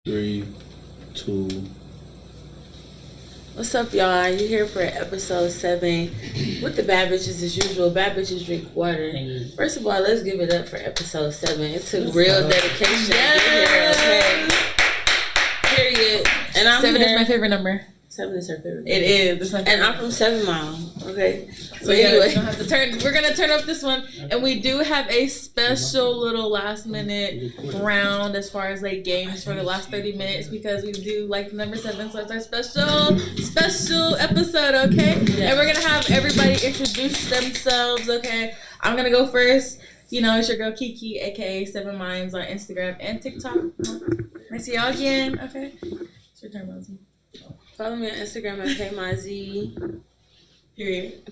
3, 2. What's up, y'all? You're here for episode 7 with the bad bitches as usual. Bad bitches drink water. First of all, let's give it up for episode 7. It took real dedication to get here, okay? Period. And I'm 7 here. is my favorite number. 7 is her favorite number. It is. And I'm from 7 Mile, okay? So anyway, we're gonna turn up this one, and we do have a special little last minute round as far as like games for the last 30 minutes because we do like number 7, so it's our special episode, okay? Yeah. And we're gonna have everybody introduce themselves, okay? I'm gonna go first. You know, it's your girl Kiki, aka 7 Minds on Instagram and TikTok. I see y'all again, okay? It's your turn, Mosey. Follow me on Instagram at PayMyZ. Period.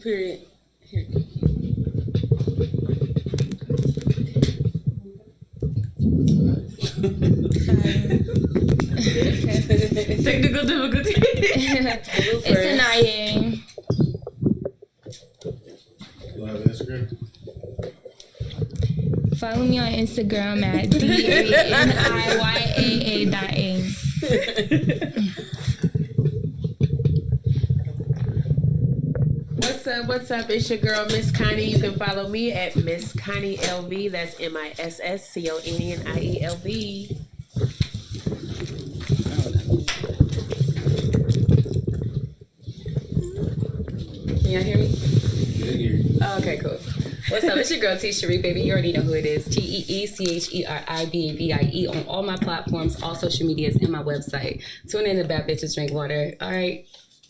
Here. Technical difficulty. It's annoying. You have Instagram? Follow me on Instagram at DANIYAA.A. What's up? It's your girl, Miss Connie. You can follow me at Miss Connie LV. That's MISSCONNIELV. Can y'all hear me? Yeah, hear you. Oh, okay, cool. What's up? It's your girl T Cherie, baby. You already know who it is. TEECHERIBAVIE on all my platforms, all social medias, and my website. Tune in to Bad Bitches Drink Water. All right.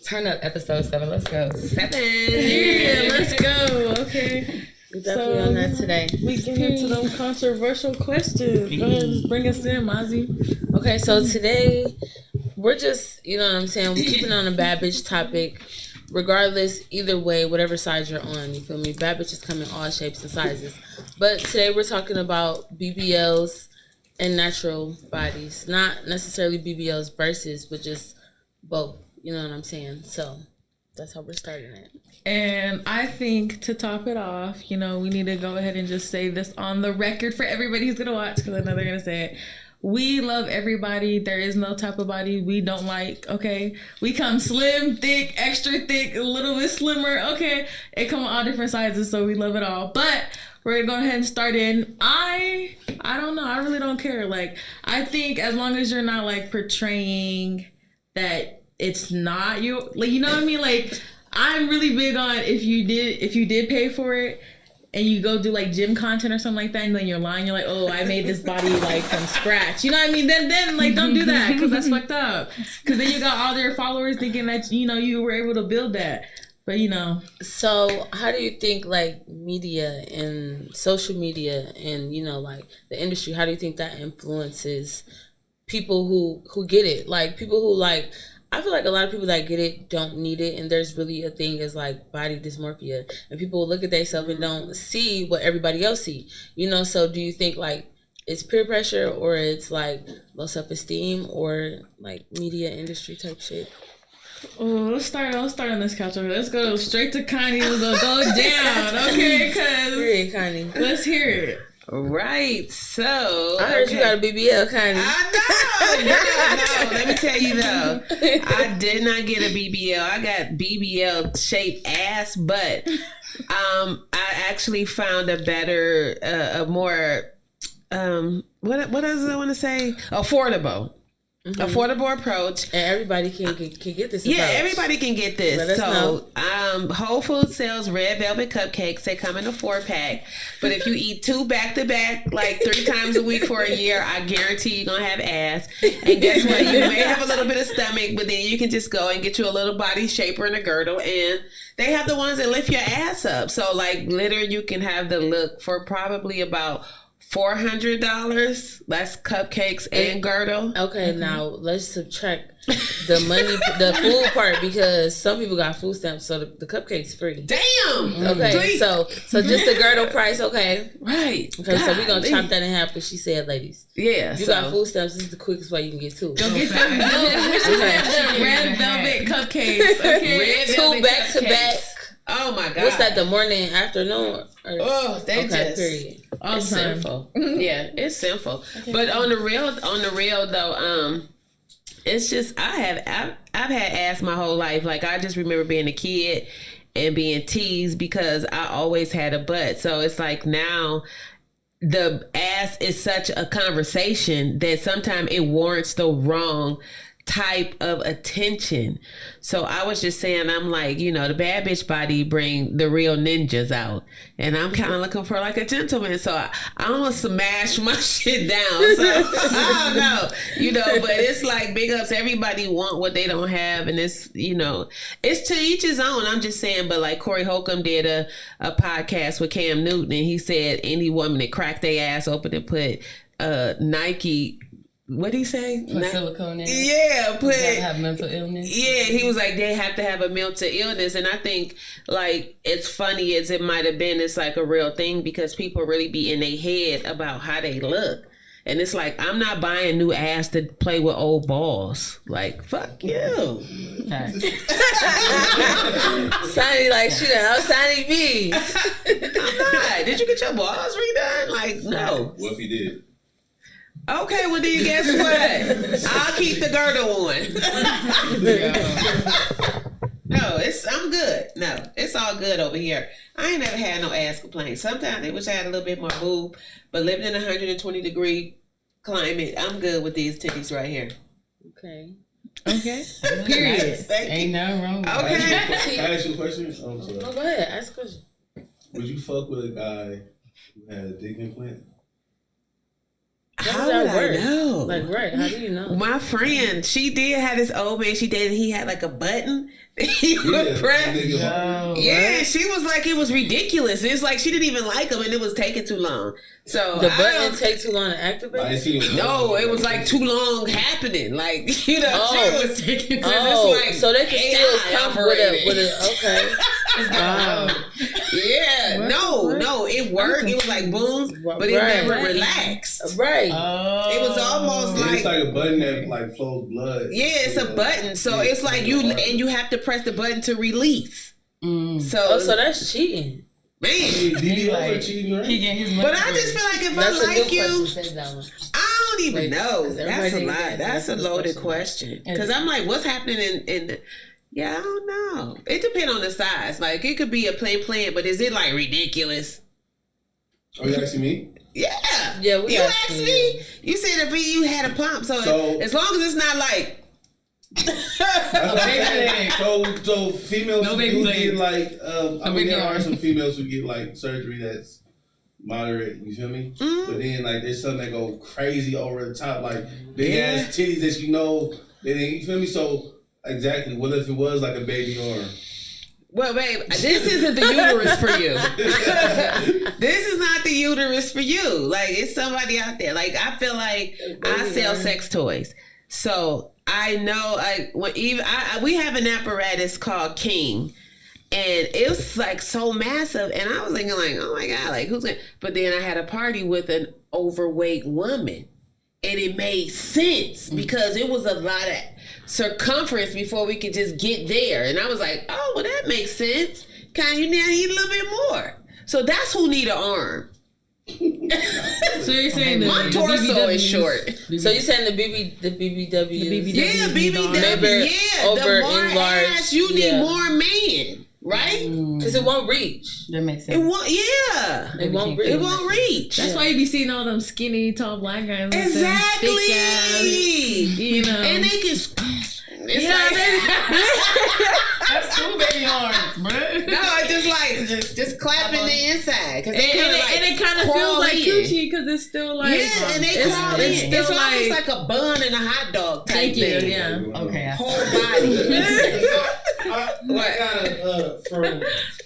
Turn up episode 7. Let's go. 7. Yeah, let's go. Okay. We're definitely on that today. We get into them controversial questions. Go ahead, just bring us in, Mozzie. Okay, so today we're just, you know what I'm saying, we're keeping on a bad bitch topic. Regardless, either way, whatever side you're on, you feel me? Bad bitches come in all shapes and sizes. But today we're talking about BBLs and natural bodies. Not necessarily BBLs versus, but just both. You know what I'm saying? So that's how we're starting it. And I think to top it off, you know, we need to go ahead and just say this on the record for everybody who's going to watch, because I know they're going to say it. We love everybody. There is no type of body we don't like, okay? We come slim, thick, extra thick, a little bit slimmer, okay? It come in all different sizes, so we love it all. But we're going to go ahead and start in. I don't know. I really don't care. Like, I think as long as you're not, like, portraying that it's not you, like, you know what I mean? Like, I'm really big on if you did pay for it and you go do like gym content or something like that, and then you're lying, you're like, oh, I made this body like from scratch. You know what I mean? Then like, don't do that, because that's fucked up. Because then you got all their followers thinking that, you know, you were able to build that. But, you know. So how do you think like media and social media and, you know, like the industry, how do you think that influences people who get it? Like people who like, I feel like a lot of people that get it don't need it, and there's really a thing as like body dysmorphia, and people will look at themselves and don't see what everybody else see, you know. So do you think like it's peer pressure, or it's like low self-esteem, or like media industry type shit? Oh, let's start on this couch over. Let's go straight to Connie. We'll go down, okay? Cause Connie, let's hear it. Right, so I heard you got a BBL, Connie. I know. No. Let me tell you though, I did not get a BBL. I got BBL shaped ass, but I actually found a better, a more, what does I want to say? Affordable. Mm-hmm. Affordable approach, and everybody can get this. Yeah, everybody can get this. So, Whole Foods sells red velvet cupcakes. They come in a 4-pack. But if you eat 2 back to back, like 3 times a week for a year, I guarantee you're gonna have ass. And guess what? You may have a little bit of stomach, but then you can just go and get you a little body shaper and a girdle. And they have the ones that lift your ass up. So, like, literally, you can have the look for probably about $400. That's cupcakes and girdle. Okay, now let's subtract the money, the food part, because some people got food stamps, so the cupcake's free. Damn. Okay, so just the girdle price. Okay, right. Okay, so we're gonna chop that in half because she said, ladies, yeah, you got food stamps. This is the quickest way you can get 2. Go get them red velvet cupcakes. Okay, red 2 back to back. Oh my God. What's that? The morning, afternoon? Or, they just period. It's sinful. Yeah, it's sinful. Okay. But on the real though, it's just I've had ass my whole life. Like I just remember being a kid and being teased because I always had a butt. So it's like now the ass is such a conversation that sometimes it warrants the wrong type of attention. So I was just saying, I'm like, you know, the bad bitch body bring the real ninjas out, and I'm kind of looking for like a gentleman. So I almost smash my shit down. So I don't know, you know, but it's like big ups. Everybody want what they don't have, and it's, you know, it's to each his own. I'm just saying, but like Corey Holcomb did a podcast with Cam Newton, and he said any woman that cracked their ass open and put Nike. What did he say? Put silicone in. Yeah, put. Have mental illness. Yeah, he was like they have to have a mental illness, and I think like it's funny as it might have been, it's like a real thing because people really be in their head about how they look, and it's like I'm not buying new ass to play with old balls. Like fuck you. Sonny like she done Sonny B. I'm not. Did you get your balls redone? Like no. What if he did? Okay, well then guess what? I'll keep the girdle on. No, I'm good. No, it's all good over here. I ain't never had no ass complaints. Sometimes they wish I had a little bit more boob, but living in a 120-degree climate, I'm good with these titties right here. Okay. Period. Ain't nothing wrong with okay. Can I ask you a question? Oh, go ahead. Ask a question. Would you fuck with a guy who had a dick implant? How would I know? Like, right, how do you know? My friend, she did have this old man she dated. He had like a button he would press. Yeah, she was like, it was ridiculous. It's like she didn't even like him and it was taking too long. So the button take too long to activate? No, it was like too long happening. Like, you know, she was taking too long. Like so they can still come with a okay. Yeah, no, it worked. It was like boom, but it never relaxed. Right. It was almost like it's like a button that like flows blood. Yeah, it's a button. So it's like you have to press the button to release. So that's cheating. Man, he cheating, right? He getting his money. But I just feel like if I like you, I don't even know. That's a lie. That's a loaded question. Because I'm like, what's happening in the... Yeah, I don't know. It depends on the size. Like, it could be a plain, but is it like ridiculous? Oh, you asking me? Yeah. Yeah, you asked me. You said if you had a pump. So as long as it's not like... so females who get like I mean there are some females who get like surgery that's moderate, you feel me? But then like there's some that go crazy over the top, like big ass titties that you know you feel me? So exactly, what if it was like a baby arm? Well, babe, this isn't the uterus for you. This is not the uterus for you. Like, it's somebody out there. Like, I feel like I sell sex toys. So I know, like, we have an apparatus called King, and it was like so massive, and I was thinking like, oh my god, like who's gonna? But then I had a party with an overweight woman, and it made sense because it was a lot of circumference before we could just get there, and I was like, oh well, that makes sense. Kind you now need a little bit more, so that's who need an arm. So you're saying my torso is short. So you're saying the BBW? Yeah, BBW. Yeah, over the more enlarged, ass, you need more man, right? Because it won't reach. That makes sense. It won't. Yeah, it won't reach. It won't reach. That's why you be seeing all them skinny, tall black guys. Exactly. Thick ass, you know, and they can. It's that's two baby arms, bro. No, it's just like just clapping the inside because and it kind of feels like coochie because it's still like and they crawl in. It's almost like a bun and a hot dog type thing. Yeah. Okay. Whole body. I got from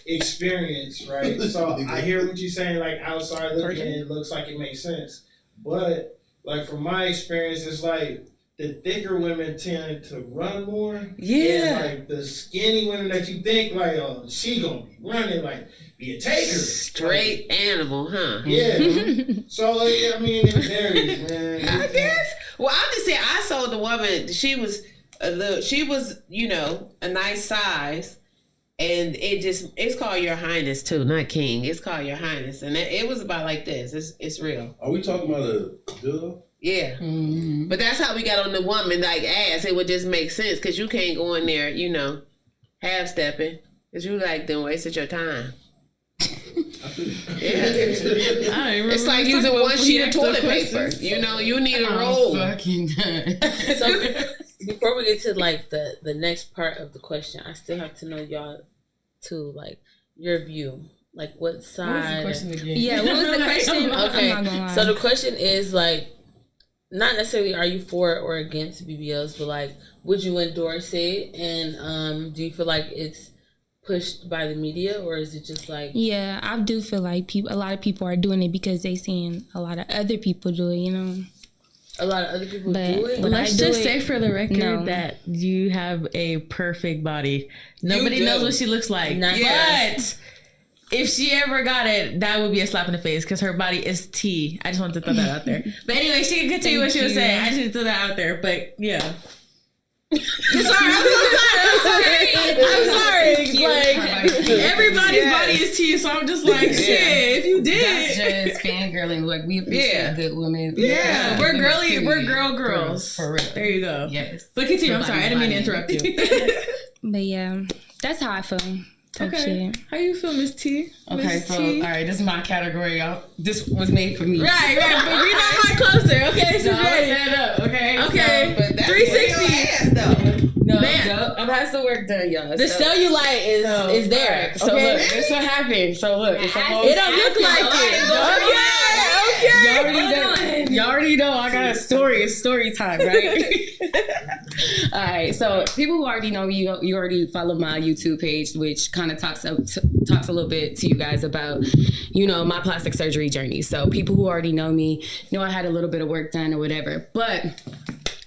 experience, right? So I hear what you're saying. Like outside looking, it looks like it makes sense, but like from my experience, it's like. The thicker women tend to run more. Yeah. And like the skinny women that you think like, oh, she gonna be running, like be a taker. Straight animal, huh? Yeah. So I mean, it varies, man. I guess. Well, I'm just saying, I saw the woman. She was you know, a nice size, and it's called Your Highness too, not King. It's called Your Highness, and it was about like this. It's real. Are we talking about a dildo? Yeah. Mm-hmm. But that's how we got on the woman like ass. It would just make sense because you can't go in there, you know, half stepping because you like then wasted your time. Yeah, it's like using one sheet of toilet paper. You know, you need a roll. Fucking done. So before we get to like the next part of the question, I still have to know y'all too, like your view. Like what side? What was the question again? Yeah, what was the question? Okay, so the question is like, not necessarily are you for or against BBLs, but like, would you endorse it? And do you feel like it's pushed by the media, or is it just like? Yeah, I do feel like a lot of people are doing it because they seeing a lot of other people do it. You know. A lot of other people do it. Let's just say for the record that you have a perfect body. Nobody knows what she looks like. But if she ever got it, that would be a slap in the face because her body is T. I just wanted to throw that out there. But anyway, she can continue what she was saying. I just threw that out there. But yeah. I'm sorry. Like, everybody's body is T, so I'm just like, shit, if you did. That's just fangirling. Like, we appreciate good women. Yeah, we're girly, we're girls. For real. There you go. Yes. But continue, I'm sorry, I didn't mean to interrupt you. But yeah, that's how I feel. Okay. How you feel, Miss T? Okay, so, all right, this is my category, y'all. This was made for me. Right, but you're not my closer, okay? She's ready. Stand up, okay? Okay, So, but 360. No, Man. I've had some work done, y'all. The cellulite is there. So okay? look, this what happened. So look, it's a whole. It don't look like it. Okay. Y'all already know I got a story. It's story time, right? All right. So people who already know me, you already follow my YouTube page, which kind of talks a little bit to you guys about, you know, my plastic surgery journey. So people who already know me know I had a little bit of work done or whatever. But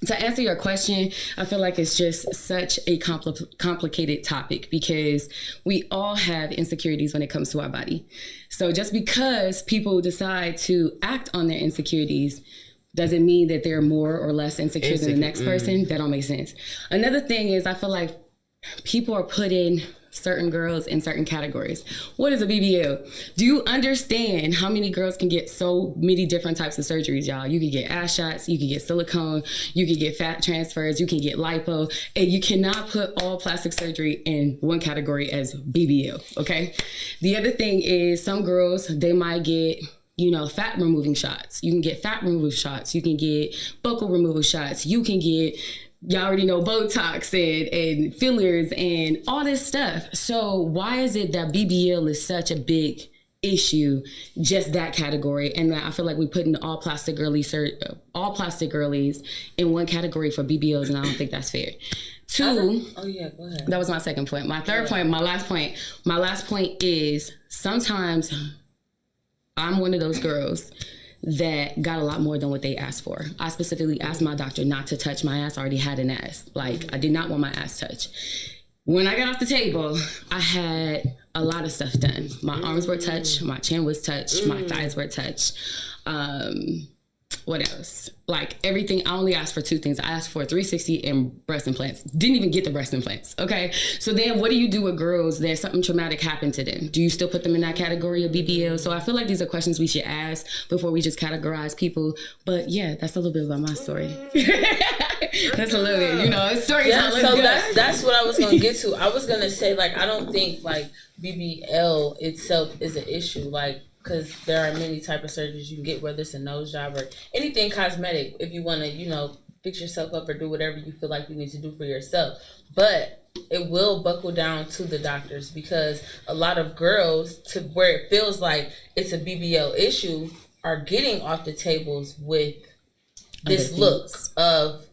to answer your question, I feel like it's just such a complicated topic because we all have insecurities when it comes to our body. So just because people decide to act on their insecurities doesn't mean that they're more or less insecure than the next person. That don't make sense. Another thing is I feel like people are putting certain girls in certain categories. What is a BBL? Do you understand how many girls can get so many different types of surgeries, y'all? You can get ass shots, you can get silicone, you can get fat transfers, you can get lipo, and you cannot put all plastic surgery in one category as BBL, okay? The other thing is some girls, they might get, you know, fat removing shots. You can get fat removal shots. You can get buccal removal shots. You can get, y'all already know, Botox and fillers and all this stuff. So why is it that BBL is such a big issue, just that category? And I feel like we put in all plastic girlies in one category for BBLs, and I don't think that's fair. Two, oh yeah, go ahead. That was my second point. My third point, my last point is sometimes I'm one of those girls that got a lot more than what they asked for. I specifically asked my doctor not to touch my ass. I already had an ass. Like, I did not want my ass touched. When I got off the table, I had a lot of stuff done. My arms were touched. My chin was touched. My thighs were touched. What else? Like everything, I only asked for two things. I asked for 360 and breast implants. Didn't even get the breast implants, okay? So then what do you do with girls that something traumatic happened to them? Do you still put them in that category of BBL? So I feel like these are questions we should ask before we just categorize people. But yeah, that's a little bit about my story. That's a little bit, you know, story time. So that's what I was going to get to. I was going to say, like, I don't think, like, BBL itself is an issue. Like, because there are many type of surgeries you can get, whether it's a nose job or anything cosmetic, if you want to, you know, fix yourself up or do whatever you feel like you need to do for yourself. But it will buckle down to the doctors because a lot of girls, to where it feels like it's a BBL issue, are getting off the tables with this look of,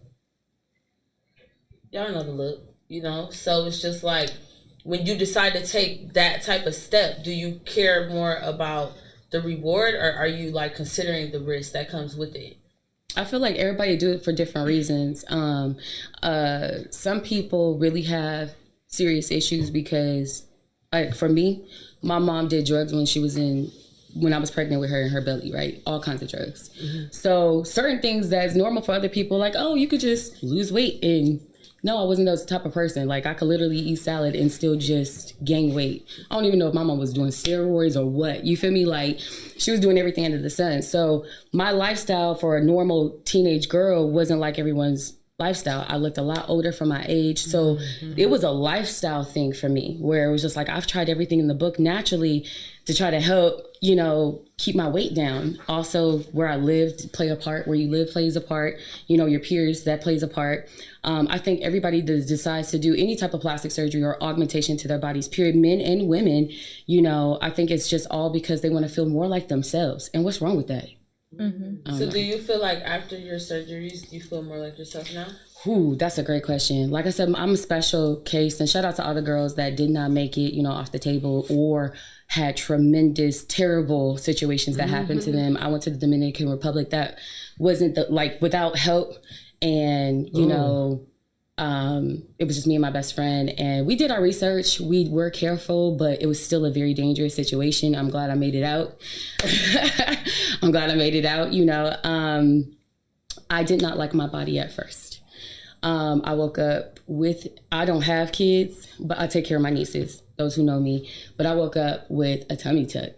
y'all know the look, you know? So it's just like, when you decide to take that type of step, do you care more about the reward, or are you like considering the risk that comes with it? I feel like everybody do it for different reasons. Some people really have serious issues because, like for me, my mom did drugs when I was pregnant with her in her belly, right? All kinds of drugs. Mm-hmm. So certain things that's normal for other people, like, oh, you could just lose weight and No, I wasn't those type of person. Like, I could literally eat salad and still just gain weight. I don't even know if my mom was doing steroids or what. You feel me? Like, she was doing everything under the sun. So my lifestyle for a normal teenage girl wasn't like everyone's lifestyle. I looked a lot older for my age. So it was a lifestyle thing for me, where it was just like, I've tried everything in the book naturally to try to help, you know, keep my weight down. Also, where I lived play a part. Where you live plays a part. You know, your peers, that plays a part. I think everybody that decides to do any type of plastic surgery or augmentation to their bodies, period, men and women, you know, I think it's just all because they want to feel more like themselves. And what's wrong with that? So do you feel like after your surgeries, you feel more like yourself now? Ooh, that's a great question. Like I said, I'm a special case, and shout out to all the girls that did not make it, you know, off the table or had tremendous, terrible situations that happened to them. I went to the Dominican Republic. That wasn't without help. And, you know, it was just me and my best friend, and we did our research. We were careful, but it was still a very dangerous situation. I'm glad I made it out. You know. I did not like my body at first. I woke up I don't have kids, but I take care of my nieces, those who know me. But I woke up with a tummy tuck.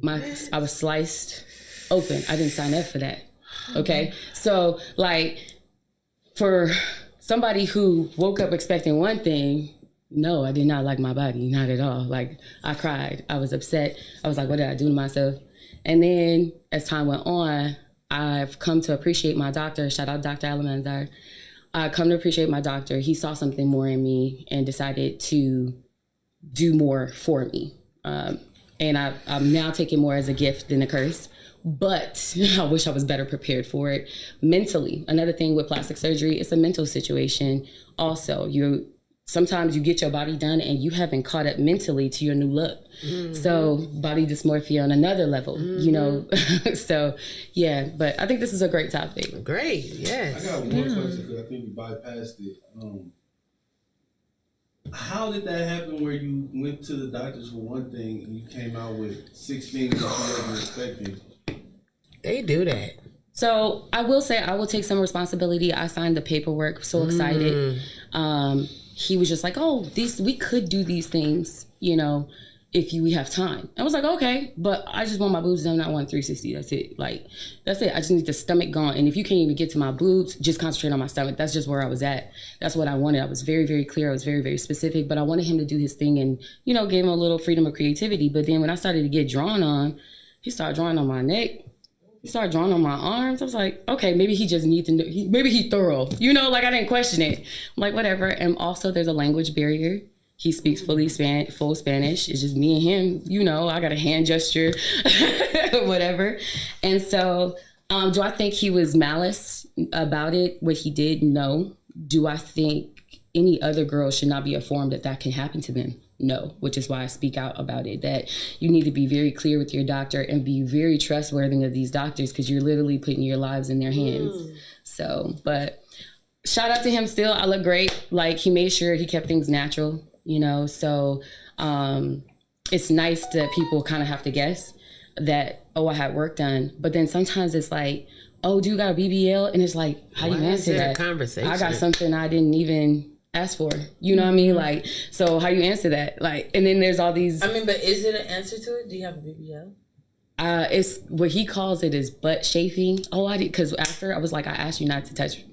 I was sliced open. I didn't sign up for that. Okay. So like, for somebody who woke up expecting one thing, no, I did not like my body, not at all. Like, I cried, I was upset. I was like, what did I do to myself? And then as time went on, I've come to appreciate my doctor. Shout out Dr. Alamandar. I come to appreciate my doctor. He saw something more in me and decided to do more for me. And I'm now taking more as a gift than a curse. But I wish I was better prepared for it mentally. Another thing with plastic surgery, it's a mental situation. Also, sometimes you get your body done and you haven't caught up mentally to your new look. So body dysmorphia on another level, you know. So yeah, but I think this is a great topic. Great, yes. I got one question because I think you bypassed it. How did that happen where you went to the doctors for one thing and you came out with 6 things that you wasn't expecting? They do that. So I will say I will take some responsibility. I signed the paperwork, so excited. He was just like, oh, we could do these things, you know, if we have time. I was like, okay, but I just want my boobs done. I want 360. That's it. Like, that's it. I just need the stomach gone. And if you can't even get to my boobs, just concentrate on my stomach. That's just where I was at. That's what I wanted. I was very, very clear. I was very, very specific, but I wanted him to do his thing and, you know, gave him a little freedom of creativity. But then when I started to get drawn on, he started drawing on my neck. He started drawing on my arms. I was like, okay, maybe he just needs to know. Maybe he thorough. You know, like, I didn't question it. I'm like, whatever. And also, there's a language barrier. He speaks full Spanish. It's just me and him. You know, I got a hand gesture, whatever. And so, do I think he was malice about it, what he did? No. Do I think any other girl should not be informed that can happen to them? No, which is why I speak out about it, that you need to be very clear with your doctor and be very trustworthy of these doctors, because you're literally putting your lives in their hands. So, but shout out to him still. I look great. Like, he made sure he kept things natural, you know? So it's nice that people kind of have to guess that, oh, I had work done. But then sometimes it's like, oh, do you got a BBL? And it's like, how do you answer that? Conversation? I got something I didn't even ask for, you know what I mean? Like, so how you answer that? Like, and then there's all these. I mean, but is it an answer to it? Do you have a BBL? It's what he calls it is butt chafing. Oh, I did, because after I was like, I asked you not to touch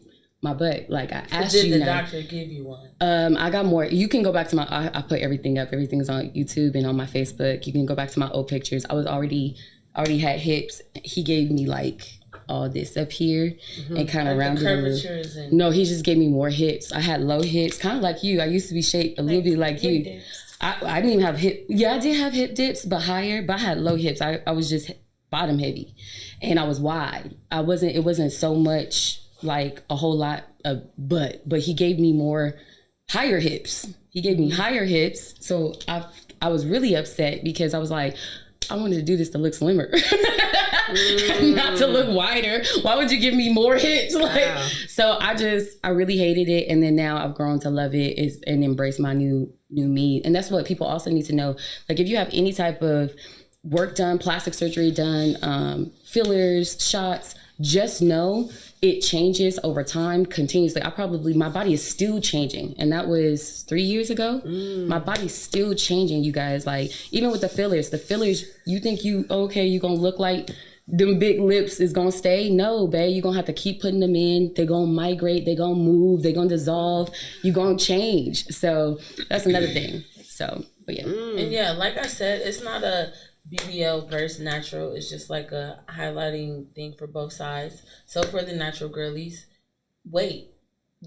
my butt. Like, I asked you. Did the doctor give you one? I got more. You can go back to my. I put everything up. Everything's on YouTube and on my Facebook. You can go back to my old pictures. I was already had hips. He gave me like all this up here and kind of rounded it. No, he just gave me more hips. I had low hips, kind of like you. I used to be shaped a little bit like you. Dips. I didn't even have hip. Yeah, I did have hip dips, but higher. But I had low hips. I was just bottom heavy, and I was wide. It wasn't so much like a whole lot of butt, but he gave me more higher hips. He gave me higher hips, so I was really upset because I was like, I wanted to do this to look slimmer, not to look wider. Why would you give me more hips? Like, so I really hated it. And then now I've grown to love it and embrace my new me. And that's what people also need to know. Like, if you have any type of work done, plastic surgery done, fillers, shots, just know it changes over time continuously. My body is still changing, and that was 3 years ago. My body's still changing, you guys. Like, even with the fillers, you think you gonna look like them big lips is gonna stay? No, babe, you're gonna have to keep putting them in. They're gonna migrate, they're gonna move, they're gonna dissolve, you're gonna change. So that's another thing. So, but yeah. And yeah, like I said, it's not a BBL versus natural. It's just like a highlighting thing for both sides. So for the natural girlies, wait.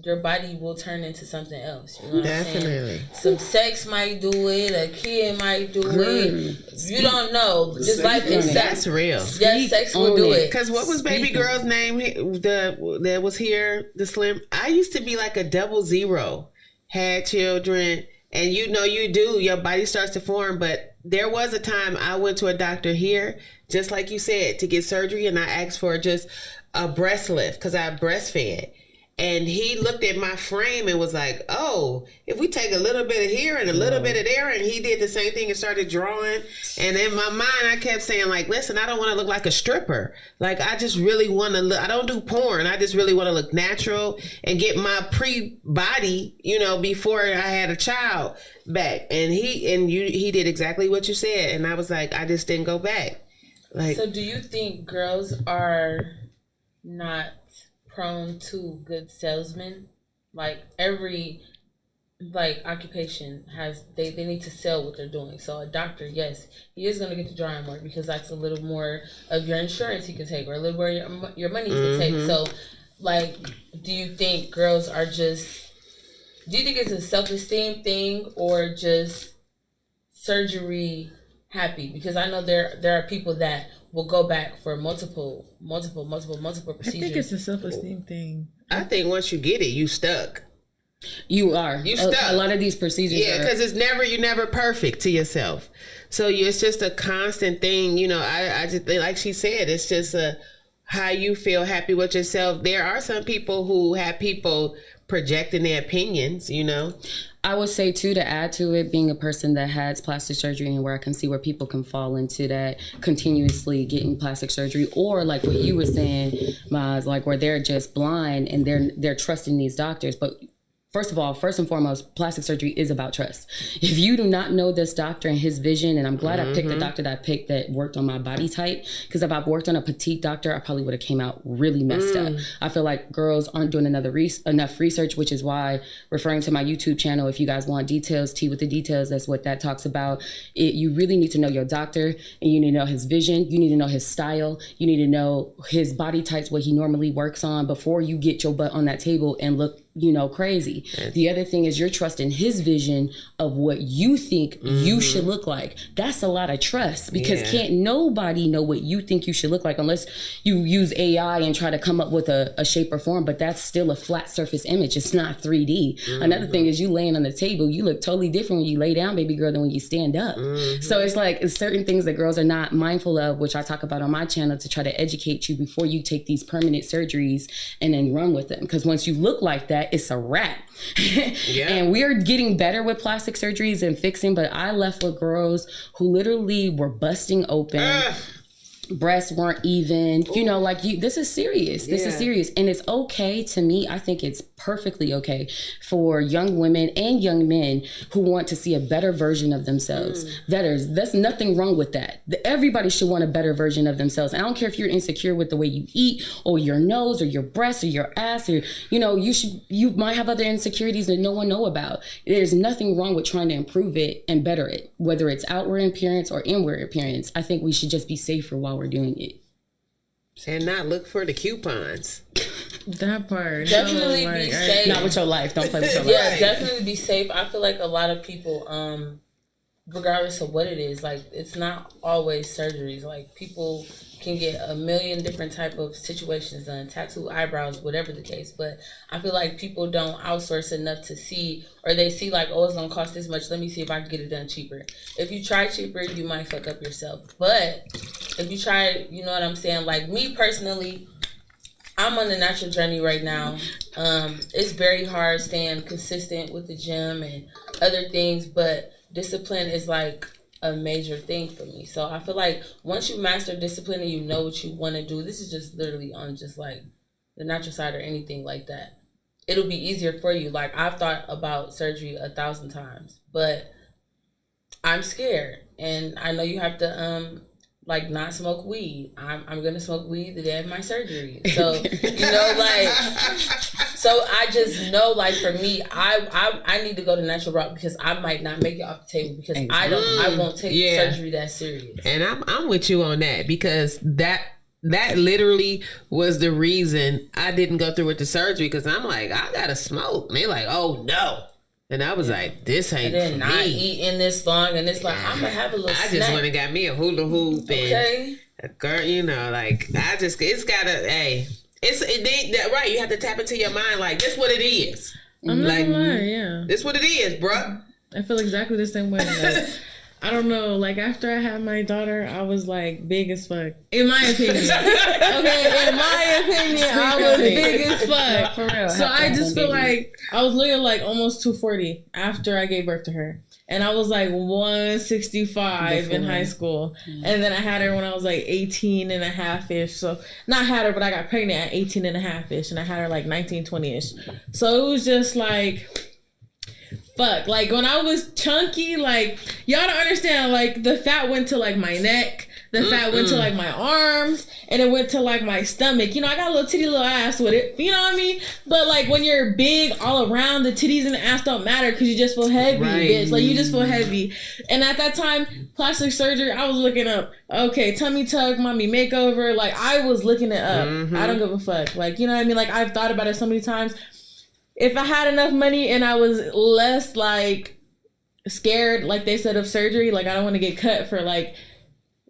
Your body will turn into something else. You know what I'm saying? Some sex might do it. A kid might do it. You don't know. Just life is that's real. Yeah, sex will do it. Because what was baby girl's name that was here? The slim. I used to be like a 00. Had children, and your body starts to form. But there was a time I went to a doctor here, just like you said, to get surgery, and I asked for just a breast lift because I breastfed. And he looked at my frame and was like, oh, if we take a little bit of here and a little bit of there, and he did the same thing and started drawing. And in my mind, I kept saying, like, listen, I don't want to look like a stripper. Like, I just really want to look, I don't do porn. I just really want to look natural and get my pre-body, before I had a child back. And he did exactly what you said. And I was like, I just didn't go back. Like, so do you think girls are not prone to good salesmen? Like, every occupation has they need to sell what they're doing. So a doctor, yes, he is going to get the drawing work because that's a little more of your insurance he can take, or a little more your money he can take. So, like, do you think girls are just, do you think it's a self-esteem thing or just surgery happy? Because I know there are people that will go back for multiple procedures. I think it's a self-esteem thing. I think once you get it, you stuck. You are. You stuck. A lot of these procedures. Yeah, because you're never perfect to yourself. So it's just a constant thing. I just, like she said, it's just how you feel happy with yourself. There are some people who have people projecting their opinions, I would say too, to add to it, being a person that has plastic surgery and where I can see where people can fall into that continuously getting plastic surgery, or like what you were saying, Maz, like where they're just blind and they're trusting these doctors. But first and foremost, plastic surgery is about trust. If you do not know this doctor and his vision, and I'm glad I picked the doctor that I picked that worked on my body type, because if I worked on a petite doctor, I probably would have came out really messed up. I feel like girls aren't doing enough research, which is why, referring to my YouTube channel, if you guys want details, Tea with the Details, that's what that talks about. You really need to know your doctor, and you need to know his vision. You need to know his style. You need to know his body types, what he normally works on, before you get your butt on that table and look crazy. The other thing is you're trusting his vision of what you think you should look like. That's a lot of trust, because can't nobody know what you think you should look like unless you use AI and try to come up with a shape or form, but that's still a flat surface image. It's not 3D. Another thing is you laying on the table, you look totally different when you lay down, baby girl, than when you stand up. So it's like certain things that girls are not mindful of, which I talk about on my channel to try to educate you before you take these permanent surgeries and then run with them. Because once you look like that, it's a wrap. And we're getting better with plastic surgeries and fixing, but I left with girls who literally were busting open. Breasts weren't even, this is serious. This is serious. And it's okay to me. I think it's perfectly okay for young women and young men who want to see a better version of themselves. There's nothing wrong with that. Everybody should want a better version of themselves. And I don't care if you're insecure with the way you eat or your nose or your breasts or your ass, or, you might have other insecurities that no one know about. There's nothing wrong with trying to improve it and better it, whether it's outward appearance or inward appearance. I think we should just be safer while we're doing it. And not look for the coupons. That part. Definitely be safe. Not with your life. Don't play with your life. Yeah, definitely be safe. I feel like a lot of people, regardless of what it is, like, it's not always surgeries. Like, people can get a million different type of situations done, tattoo, eyebrows, whatever the case. But I feel like people don't outsource enough to see, or they see like, oh, it's gonna cost this much, let me see if I can get it done cheaper. If you try cheaper, you might fuck up yourself. But if you try, you know what I'm saying? Like, me personally, I'm on a natural journey right now. It's very hard staying consistent with the gym and other things, but discipline is like a major thing for me. So I feel like once you master discipline and you know what you want to do, this is just literally on just like the natural side or anything like that. It'll be easier for you. Like I've thought about surgery 1,000 times, but I'm scared, and I know you have to like not smoke weed. I'm gonna smoke weed the day of my surgery. So like, so I just know like for me, I need to go the natural route because I might not make it off the table because I won't take surgery that serious. And I'm with you on that because that literally was the reason I didn't go through with the surgery because I'm like, I gotta smoke. And they're like, oh no. And I was like, this ain't and then for not me. Eating this long, and it's like I'm gonna have a little. I just went and got me a hula hoop and a girl, like it's gotta. Hey, right. You have to tap into your mind like this. What it is. I'm like, not gonna lie, yeah. This what it is, bruh. I feel exactly the same way. Like, I don't know. Like after I had my daughter, I was like big as fuck. In my opinion, okay. In my opinion, I was big as fuck. For real. So I just feel like I was literally like almost 240 after I gave birth to her, and I was like 165 in high school, and then I had her when I was like 18 and a half ish. So not had her, but I got pregnant at 18 and a half ish, and I had her like 19, 20 ish. So it was just like. Fuck, like when I was chunky, like y'all don't understand, like the fat went to like my neck, the fat went to like my arms, and it went to like my stomach. I got a little titty, little ass with it, you know what I mean? But like when you're big all around, the titties and the ass don't matter because you just feel heavy, bitch. Like you just feel heavy. And at that time, plastic surgery, I was looking up, okay, tummy tuck, mommy makeover, like I was looking it up. I don't give a fuck. Like, you know what I mean? Like I've thought about it so many times. If I had enough money and I was less like scared, like they said, of surgery, like I don't want to get cut for like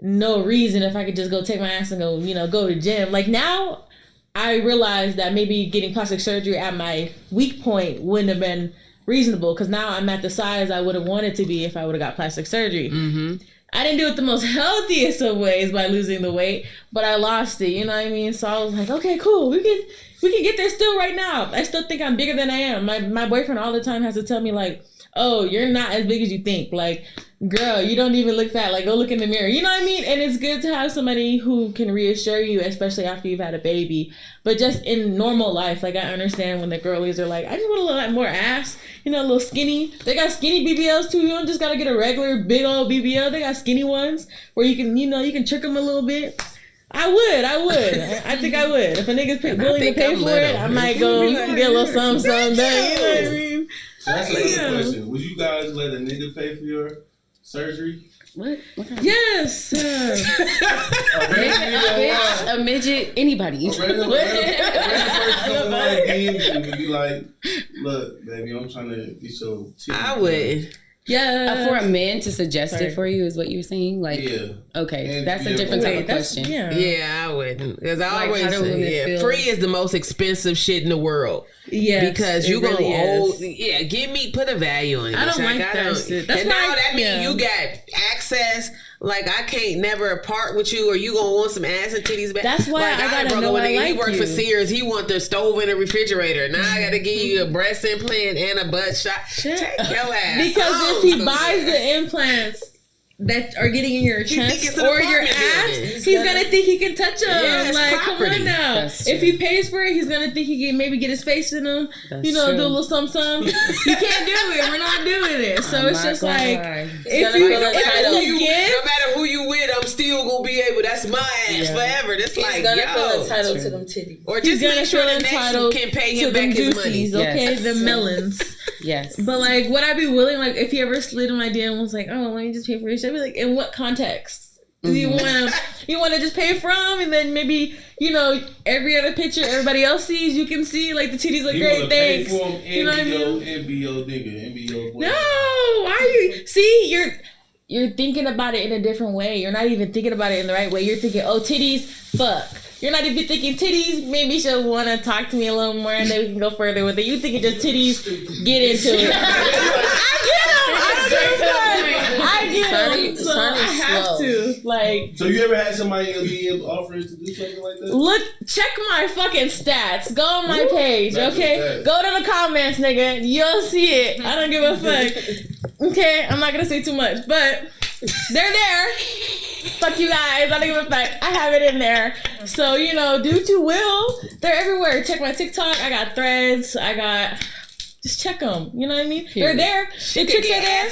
no reason. If I could just go take my ass and go, go to the gym. Like now I realize that maybe getting plastic surgery at my weak point wouldn't have been reasonable because now I'm at the size I would have wanted to be if I would have got plastic surgery. I didn't do it the most healthiest of ways by losing the weight, but I lost it, you know what I mean? So I was like, okay, cool. We can get there still right now. I still think I'm bigger than I am. My boyfriend all the time has to tell me like, oh, you're not as big as you think. Like, girl, you don't even look fat. Like, go look in the mirror. You know what I mean? And it's good to have somebody who can reassure you, especially after you've had a baby. But just in normal life, like, I understand when the girlies are like, I just want a little more ass, a little skinny. They got skinny BBLs too. You don't just got to get a regular big old BBL. They got skinny ones where you can, you can trick them a little bit. I would. I think I would. If a nigga's willing to pay for it, I might go get a little something done. You know what I mean? So that's another question. Would you guys let a nigga pay for your surgery? What kind of yes. A midget, anybody. A random person like DM would be like, look, baby, I'm trying to get your titty. I would. Yeah. For a man to suggest it for you is what you're saying? Like, okay, and that's a different type of question. Yeah, I wouldn't. Because I always say, free is the most expensive shit in the world. Yeah. Because you really put a value on it. I don't like that shit. That's and now that means you got access. Like, I can't never part with you, or you gonna want some ass and titties back. That's why I gotta know I like he worked for Sears. He want the stove and the refrigerator. Now I gotta give you a breast implant and a butt shot. Take your ass. Because if he buys the implants that are getting in your chest or your ass, he's gonna think he can touch them. Yeah, come on now. If he pays for it, he's gonna think he can maybe get his face in them. Do a little something. You can't do it. We're not doing it. So it's just like if no matter who you with, I'm still gonna be able. That's my ass forever. That's he's like gonna feel entitled to them titties, or just make sure the next one can pay him back his money. Okay, the melons. Yes. But like, would I be willing? Like, if he ever slid in my DM and was like, "Oh, let me just pay for your shit," I'd be like, "In what context? Do you want to just pay from, and then maybe every other picture everybody else sees, you can see like the titties look great. Thanks. You know what I mean? And be your nigga, and be your boy. No, why are you? See, you're thinking about it in a different way. You're not even thinking about it in the right way. You're thinking, oh, titties, fuck. You're not even thinking titties. Maybe she'll want to talk to me a little more, and then we can go further with it. You thinking just titties? Get into it. I get them. So I have to. Like. So you ever had somebody in the DM offering to do something like that? Look, check my fucking stats. Go on my page, okay? Go to the comments, nigga. You'll see it. I don't give a fuck. Okay, I'm not gonna say too much, but They're there. Fuck you guys. I don't give a fuck. I have it in there. So, you know, do what you will. They're everywhere. Check my TikTok. I got threads. Just check them. You know what I mean? Period. They're there. She could get ass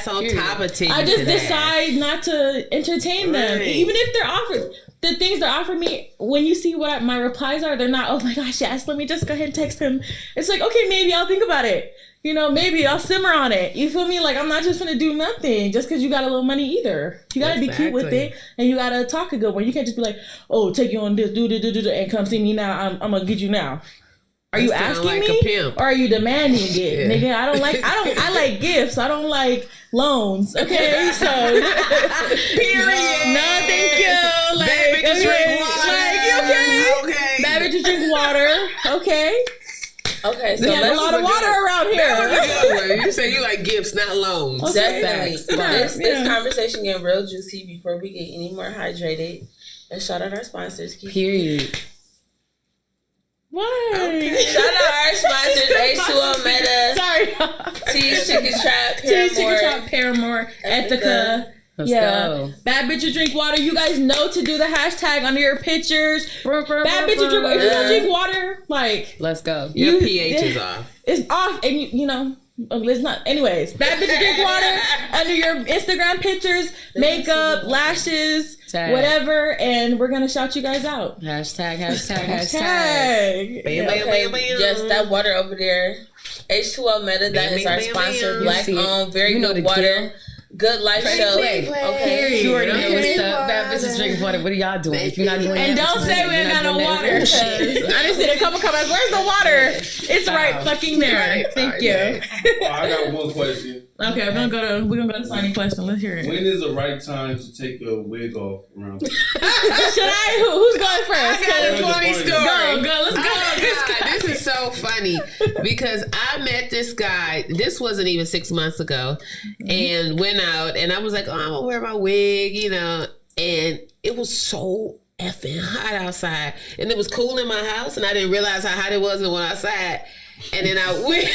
on top of titties. I just decide not to entertain them. Even if they're offered. The things they're offering me, when you see what my replies are, they're not, oh my gosh, yes, let me just go ahead and text him. It's like, okay, maybe I'll think about it. You know, maybe I'll simmer on it. You feel me? Like, I'm not just gonna do nothing just because you got a little money either. You gotta be cute with it, and you gotta talk a good one. You can't just be like, oh, take you on this, do, and come see me now. I'm gonna get you now. Are you asking like me, or are you demanding it, nigga? I like gifts. I don't like loans. Okay, so period. No, thank you. Like, bad bitches drink water. Like, okay. Bad bitches drink water. Okay. Okay, so we have a lot of water around here. That was a good one. You say you like gifts, not loans. Okay. Definitely. This conversation getting real juicy before we get any more hydrated. And shout out our sponsors. Period. What? Okay. Shout out our sponsors, H2O Meta. Sorry. T's Chicken Trap, Paramore, Ethica. Let's go. Bad bitches drink water. You guys know to do the hashtag under your pictures. Bad bitches drink water. If you don't drink water, like, let's go. Your pH is off. It's off, and you know. It's not. Anyways, bad bitches drink water under your Instagram pictures, makeup, lashes, whatever, and we're gonna shout you guys out. Hashtag. Bam, bam, bam. Yes, that water over there. H2O Meta, that is our sponsor. Black owned, very good water. Good life show. Okay. You already know what's up. Bad bitches drink water. What are y'all doing? If you're not doing and don't say we ain't got no water. I didn't see the couple comments. Where's the water? It's right fucking there. Thank you. I got one question. Okay, we're gonna go to signing question. Let's hear it. When is the right time to take a wig off around? Should I? Who's going first? I got a funny story. Go. Let's go. This is so funny because I met this guy. This wasn't even 6 months ago, and went out, and I was like, oh, I'm gonna wear my wig, you know, and it was so effing hot outside, and it was cool in my house, and I didn't realize how hot it was when outside. And then I went,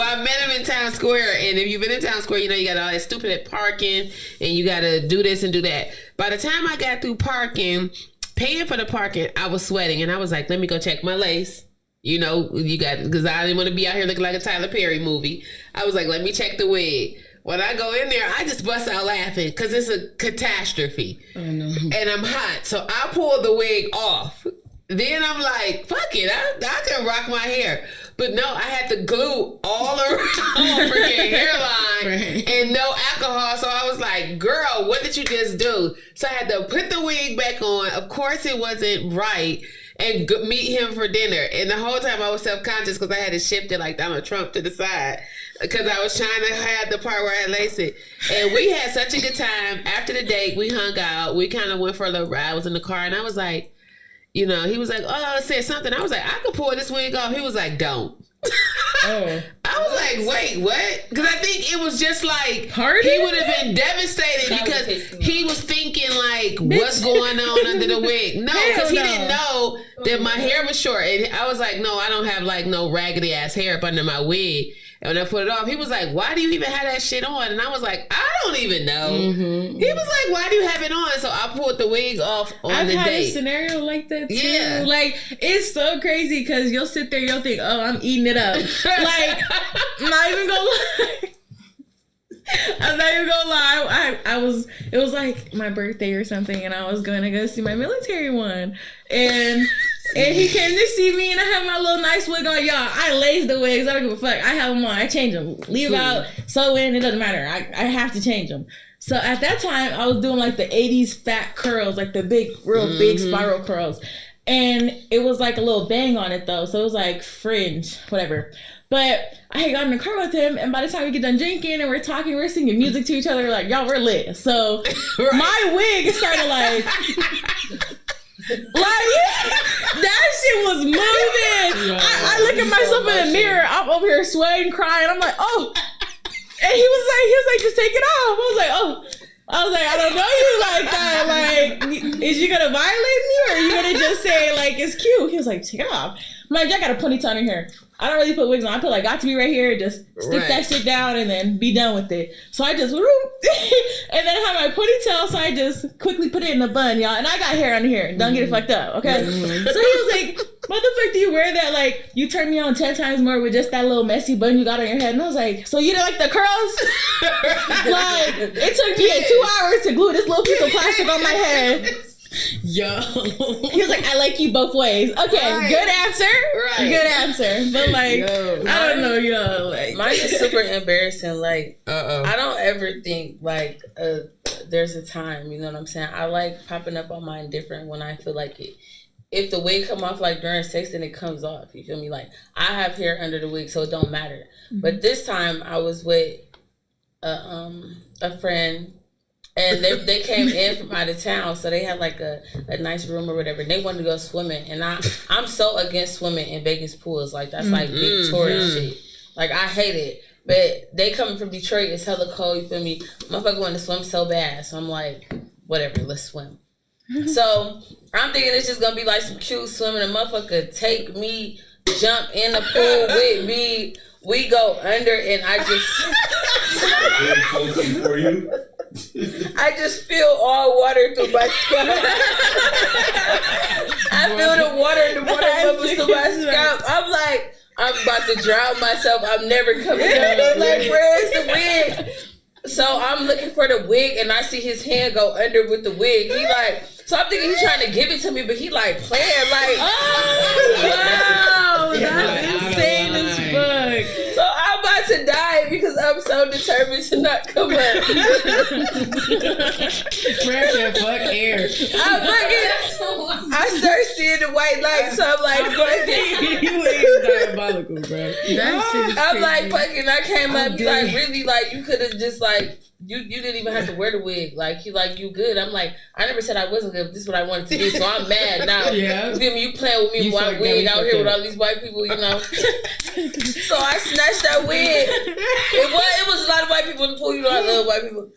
I met him in Town Square. And if you've been in Town Square, you know you got all that stupid parking and you got to do this and do that. By the time I got through parking, paying for the parking, I was sweating. And I was like, let me go check my lace. You know, because I didn't want to be out here looking like a Tyler Perry movie. I was like, let me check the wig. When I go in there, I just bust out laughing because it's a catastrophe. Oh, no. And I'm hot. So I pulled the wig off. Then I'm like, fuck it, I can rock my hair. But no, I had to glue all around freaking hairline and no alcohol. So I was like, girl, what did you just do? So I had to put the wig back on. Of course it wasn't right. And meet him for dinner. And the whole time I was self-conscious because I had to shift it like Donald Trump to the side. Because I was trying to have the part where I laced it. And we had such a good time. After the date, we hung out. We kind of went for a little ride. I was in the car and I was like, you know, he was like, oh, I said something. I was like, I could pull this wig off. He was like, don't. Oh. I was like, wait, what? Because I think it was just like, he would have been devastated because he was thinking like, what's going on under the wig? No, because he didn't know that my hair was short. And I was like, no, I don't have like no raggedy ass hair up under my wig. And when I put it off, he was like, why do you even have that shit on? And I was like, I don't even know. Mm-hmm. He was like, why do you have it on? So I pulled the wig off on the date. I've had a scenario like that too. Yeah. Like, it's so crazy because you'll sit there, you'll think, oh, I'm eating it up. Like, I'm not even gonna lie. I'm not even gonna lie. It was like my birthday or something, and I was going to go see my military one. And he came to see me, and I had my little nice wig on. Y'all, I lace the wigs. I don't give a fuck. I have them on. I change them. Leave out, sew in. It doesn't matter. I have to change them. So at that time, I was doing like the 80s fat curls, like the big, real big spiral curls. And it was like a little bang on it, though. So it was like fringe, whatever. But I had gotten in the car with him, and by the time we get done drinking and we're talking, we're singing music to each other, we're like, y'all, we're lit. So my wig started like that shit was moving. I look at myself in the mirror. I'm over here sweating, crying. I'm like, oh. And he was like, just take it off. I was like, oh. I was like, I don't know you like that. Like, is you gonna violate me or are you gonna just say like it's cute? He was like, take it off. I'm like, I got a ponytail in here. I don't really put wigs on. I put like got to be right here, just stick that shit down and then be done with it. So I just and then I have my ponytail, so I just quickly put it in a bun, y'all. And I got hair on here. Don't get it fucked up, okay? So he was like, what the fuck do you wear that? Like, you turn me on 10 times more with just that little messy bun you got on your head. And I was like, so you didn't like the curls? Like, it took me 2 hours to glue this little piece of plastic on my head. Yo. He was like, I like you both ways. Okay, good answer. Right. Good answer. But like, I don't know, like. Mine is super embarrassing. Like, I don't ever think like there's a time, you know what I'm saying? I like popping up on mine different when I feel like it. If the wig come off like during sex, then it comes off. You feel me? Like, I have hair under the wig, so it don't matter. Mm-hmm. But this time I was with a friend, and they came in from out of town, so they had like a nice room or whatever. And they wanted to go swimming, and I'm so against swimming in Vegas pools. Like, that's like big tourist shit. Like, I hate it. But they coming from Detroit, it's hella cold. You feel me? Motherfucker want to swim so bad, so I'm like, whatever, let's swim. So I'm thinking it's just gonna be like some cute swimming. A motherfucker take me, jump in the pool with me. We go under, and I just feel all water through my scalp. I feel the water bubbles through my scalp. I'm like, I'm about to drown myself. I'm never coming up. I'm like, where's the wig? So I'm looking for the wig, and I see his hand go under with the wig. He like, so I'm thinking he's trying to give it to me, but he like playing like, oh wow, that's insane as fuck. So I'm about to die because I'm so determined to not come up. Fuck air. I start seeing the white light, so I'm like, fuck it. You ain't diabolical, bro. I'm like, fucking, I came up, like, really, like, you could have just, like, you didn't even have to wear the wig. Like, he like, you good. I'm like, I never said I wasn't good, but this is what I wanted to do, so I'm mad now. Yeah. You feel me? You playing with me, white wig out here with all these white people, you know? So I snatched that wig. It was a lot of white people in the pool, you know, I love white people.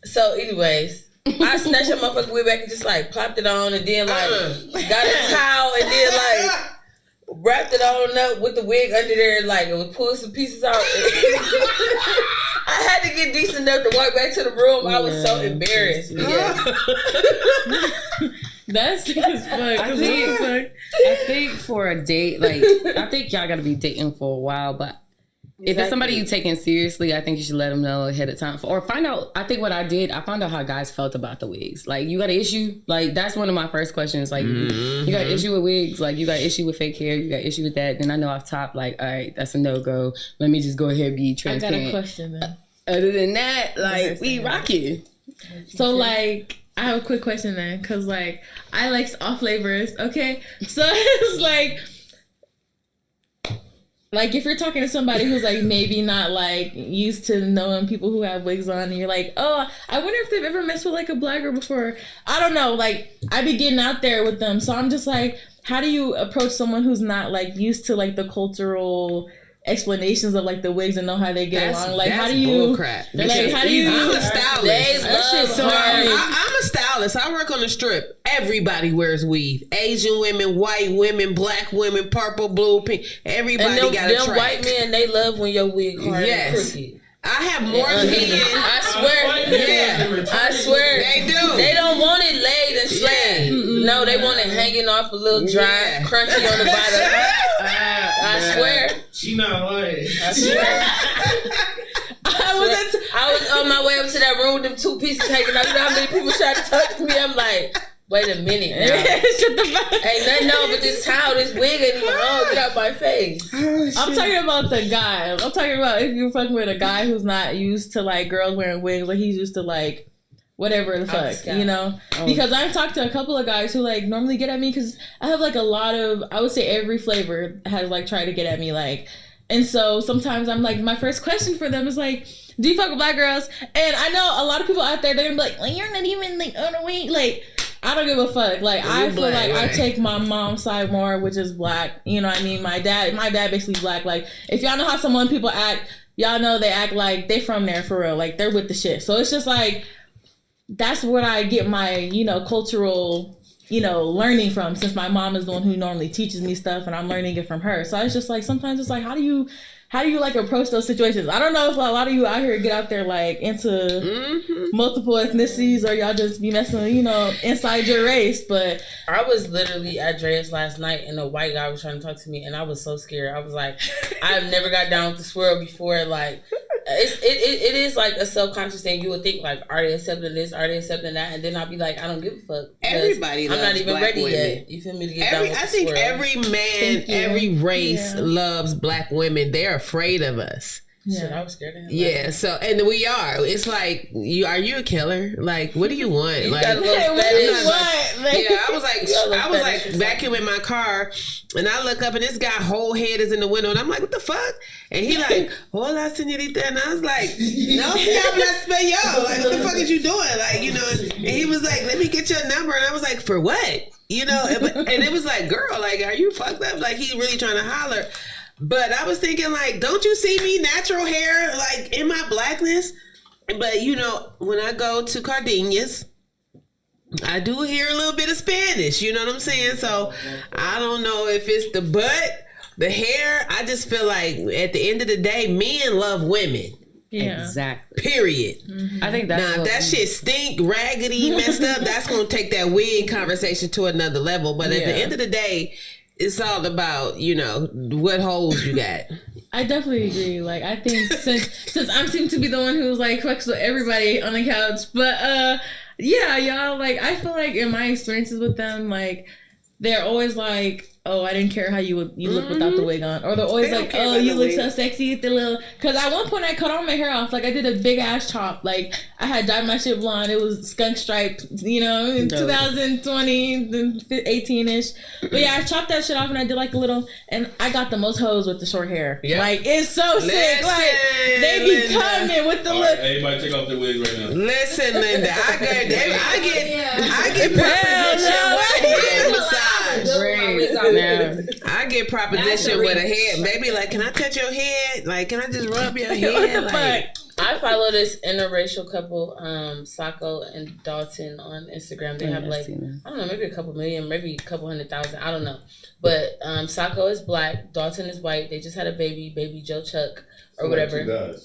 So, anyways, I snatched that motherfucking wig back and just, like, popped it on, and then, like, got a towel, and then, like, wrapped it on up with the wig under there, like, it was pulling some pieces out. I had to get decent enough to walk back to the room. I was so embarrassed. Yeah. That's sick as fuck. I think for a date, like, I think y'all gotta be dating for a while, but if it's somebody you taking seriously, I think you should let them know ahead of time. Or find out, I think what I did, I found out how guys felt about the wigs. Like, you got an issue? Like, that's one of my first questions. Like, you got an issue with wigs? Like, you got an issue with fake hair? You got an issue with that? Then I know off top, like, all right, that's a no-go. Let me just go ahead and be transparent. I got a question, then. Other than that, like, we rocking. So, like, I have a quick question then, because, like, I like off flavors, okay? So, it's like, if you're talking to somebody who's, like, maybe not, like, used to knowing people who have wigs on, and you're like, oh, I wonder if they've ever messed with, like, a black girl before. I don't know. Like, I be getting out there with them. So I'm just like, how do you approach someone who's not, like, used to, like, the cultural explanations of, like, the wigs and know how they get along? Like, how do you... bullcrap. Like, how do you... I'm a stylist. I'm a stylist. I work on the strip. Everybody wears weave. Asian women, white women, black women, purple, blue, pink. Everybody got a track. Them white men, they love when your wig hard and crooked. I have more men. I swear. Yeah. I swear. They do. They don't want it laid and straight. No, they want it hanging off a little dry, crunchy on the bottom. I swear. She not lying. I swear. I was on my way up to that room with them two pieces hanging out. You know how many people tried to talk to me? I'm like, wait a minute now. Shut the fuck. Ain't nothing on but this towel, this wig ain't even on. Get out my face. I'm talking about the guy. I'm talking about if you're fucking with a guy who's not used to, like, girls wearing wigs. Like, he's used to, like, whatever the fuck, you know? Because I've talked to a couple of guys who, like, normally get at me because I have, like, a lot of, I would say every flavor has, like, tried to get at me, like, and so sometimes I'm like, my first question for them is like, do you fuck with black girls? And I know a lot of people out there, they're gonna be like, well, you're not even, like, on a wing. Like, I don't give a fuck. Like, I feel like I take my mom's side more, which is black. You know what I mean? My dad basically black. Like, if y'all know how some people act, y'all know they act like they from there for real. Like, they're with the shit. So it's just like, that's where I get my, you know, cultural learning from, since my mom is the one who normally teaches me stuff and I'm learning it from her. So it's just like, sometimes it's like, how do you like approach those situations? I don't know if a lot of you out here get out there like into multiple ethnicities, or y'all just be messing with, inside your race. But I was literally at Dre's last night and a white guy was trying to talk to me and I was so scared. I was like, I've never got down with this world before. Like, it is like a self-conscious thing. You would think like, are they accepting this? Are they accepting that? And then I'll be like, I don't give a fuck. Everybody loves I'm not even black ready women. yet. You feel me? To get down with I this think world. every man, every race loves black women. They're afraid of us. Shit, I was scared of him. Yeah, so, and we are. It's like, are you a killer? Like, what do you want? You like, got a little fetish. I was like vacuuming my car, and I look up, and this guy whole head is in the window, and I'm like, what the fuck? And he like, hola, señorita, and I was like, no, se habla español. Like, what the fuck is you doing? Like, and he was like, let me get your number, and I was like, for what? And it was like, girl, like, are you fucked up? Like, he's really trying to holler. But I was thinking, like, don't you see me natural hair, like, in my blackness? But, when I go to Cardenas, I do hear a little bit of Spanish, you know what I'm saying? So I don't know if it's the butt, the hair. I just feel like at the end of the day, men love women. Yeah. Exactly. Period. Mm-hmm. I think that's now, if that shit stink, raggedy, messed up, that's going to take that wig conversation to another level. But at the end of the day, it's all about, what holes you got. I definitely agree. Like, I think since I seem to be the one who's like fucks with everybody on the couch, but y'all, like, I feel like in my experiences with them, like, they're always like, oh, I didn't care how you look without the wig on. Or they're always like, oh, you look so sexy with the little... Because at one point I cut all my hair off. Like, I did a big ass chop. Like, I had dyed my shit blonde. It was skunk striped, in 2020, 18-ish. But yeah, I chopped that shit off and I did like a little... And I got the most hoes with the short hair. Yep. Like, it's so sick. Like, they be coming with the look. Right, everybody take off their wigs right now. Listen, Linda, I get proposition with a head massage. I get proposition with a head. Baby, like, can I touch your head? Like, can I just rub your head? What the like, fuck? I follow this interracial couple, Sacco and Dalton on Instagram. They have like, I don't know, maybe a couple million, maybe a couple 100,000. I don't know. But Sacco is black, Dalton is white. They just had a baby Joe Chuck or whatever.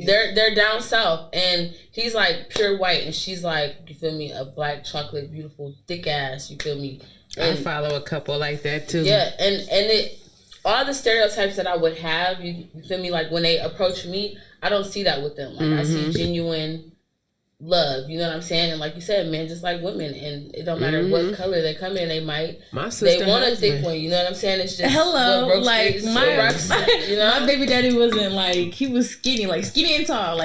They're down south, and he's like pure white, and she's like, you feel me, a black chocolate, beautiful, thick ass. You feel me? And I follow a couple like that too. Yeah, and it all the stereotypes that I would have, you feel me, like when they approach me, I don't see that with them. Like I see genuine love, you know what I'm saying? And like you said, men just like women, and it don't matter what color they come in, they want a thick one, you know what I'm saying? It's just like my baby daddy wasn't like, he was skinny and tall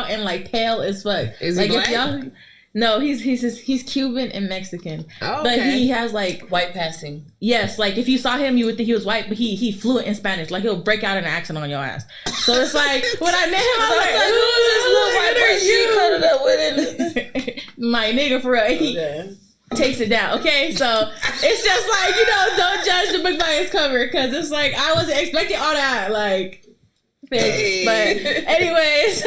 and like pale as fuck. Is like he black? No, he's Cuban and Mexican. Oh, okay. But he has like white passing. Yes, like if you saw him, you would think he was white, but he fluent in Spanish. Like he'll break out in an accent on your ass. So it's like when I met him, I was like, who's this little white person you cuddled up with? My nigga, for real. He takes it down. Okay, so it's just like, don't judge the book by its cover, because it's like I wasn't expecting all that. Like, thanks. But anyways.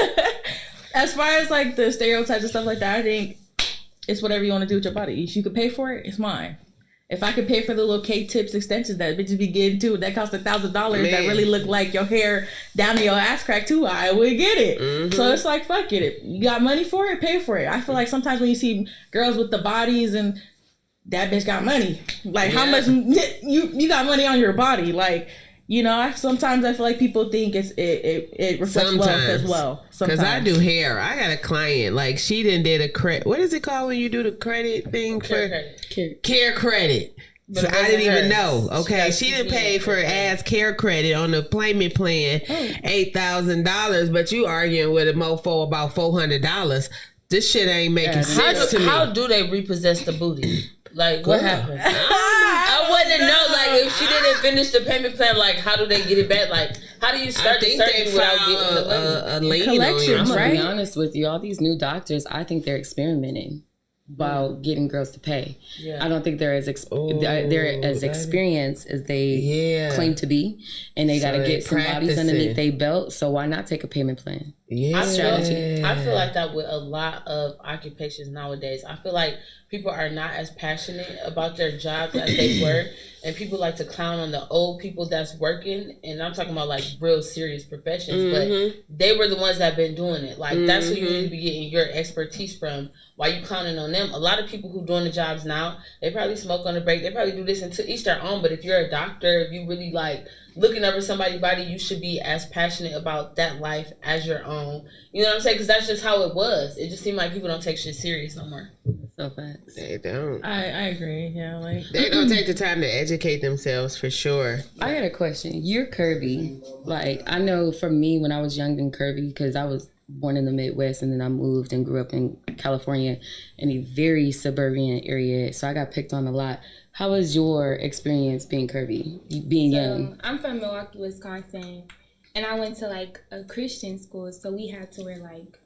As far as like the stereotypes and stuff like that, I think it's whatever you want to do with your body. If you could pay for it, it's mine. If I could pay for the little K-tips extensions that bitches be getting too, that cost $1,000 that really look like your hair down to your ass crack too, I would get it. Mm-hmm. So it's like, fuck it. If you got money for it, pay for it. I feel like sometimes when you see girls with the bodies and that bitch got money, like how much you got money on your body, like. Sometimes I feel like people think it reflects wealth as well. Because I do hair. I got a client, like she did a credit. What is it called when you do the credit thing? Care credit. So I didn't even know. Okay, she didn't pay for ass care credit on the payment plan, $8,000. But you arguing with a mofo about $400. This shit ain't making sense to me. How do they repossess the booty? Like, what happened? I wouldn't know. Like, if she didn't finish the payment plan, like, how do they get it back? Like, how do you start the surgery without getting the money? Collections, I'm gonna be honest with you. All these new doctors, I think they're experimenting about getting girls to pay. Yeah. I don't think they're as experienced as they claim to be, and they got to get some bodies underneath their belt. So why not take a payment plan? Yeah. I feel like that with a lot of occupations nowadays. I feel like people are not as passionate about their jobs as they were, and people like to clown on the old people that's working, and I'm talking about like real serious professions, but they were the ones that been doing it. Like that's who you need to be getting your expertise from. Why you clowning on them? A lot of people who doing the jobs now, they probably smoke on the break, they probably do this, and to each their own, but if you're a doctor, if you really like looking over somebody's body, you should be as passionate about that life as your own. You know what I'm saying? Because that's just how it was. It just seemed like people don't take shit serious no more. So facts. They don't. I agree. Yeah, like They don't take the time to educate themselves for sure. I got a question. You're curvy. Like, I know for me when I was young and curvy, because I was born in the Midwest and then I moved and grew up in California in a very suburban area. So I got picked on a lot. How was your experience being curvy, being young? I'm from Milwaukee, Wisconsin, and I went to like a Christian school, so we had to wear like,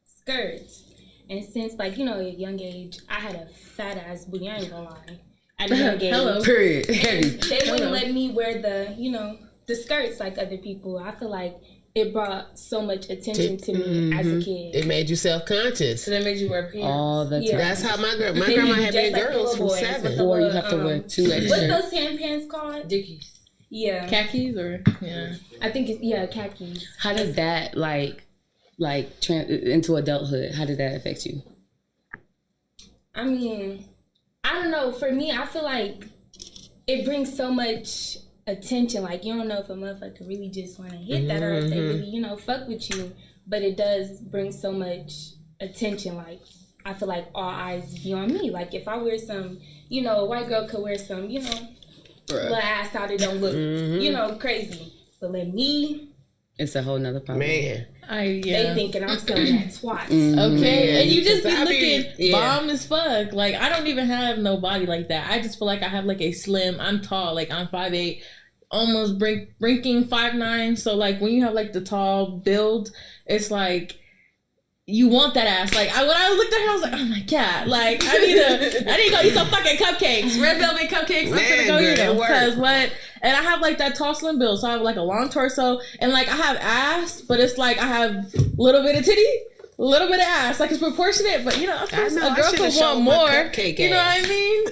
skirts. And since like, at a young age, I had a fat ass booty, I ain't gonna lie. At a young age. Hello. Period. They wouldn't let me wear the skirts like other people. I feel like it brought so much attention to me as a kid. It made you self-conscious. So that made you wear pants. All the time. Yeah. That's how my grandma had me Just like girls from little boys 7. Or you have to wear 2 extra. What's those tan pants called? Dickies. Yeah. khakis or yeah. I think it's, khakis. How did that, into adulthood, how did that affect you? I mean, I don't know. For me, I feel like it brings so much attention. Like, you don't know if a motherfucker really just want to hit that or if they really, fuck with you. But it does bring so much attention. Like, I feel like all eyes be on me. Like, if I wear some, a white girl could wear some, little ass out, it don't look, crazy. But let me... It's a whole nother problem. Man. They thinking I'm selling that twat. Okay, and you just be I looking bomb as fuck. Like, I don't even have no body like that. I just feel like I have like a slim. I'm tall, like I'm 5'8", almost breaking 5'9". So like when you have like the tall build, it's like you want that ass. Like when I looked at her, I was like, oh my god, like I need to go eat some fucking cupcakes, red velvet cupcakes. I'm gonna go eat them because what? And I have like that tall slim build, so I have like a long torso and like I have ass, but it's like I have a little bit of titty, a little bit of ass, like it's proportionate. But of course, a girl could want more. You know what I mean?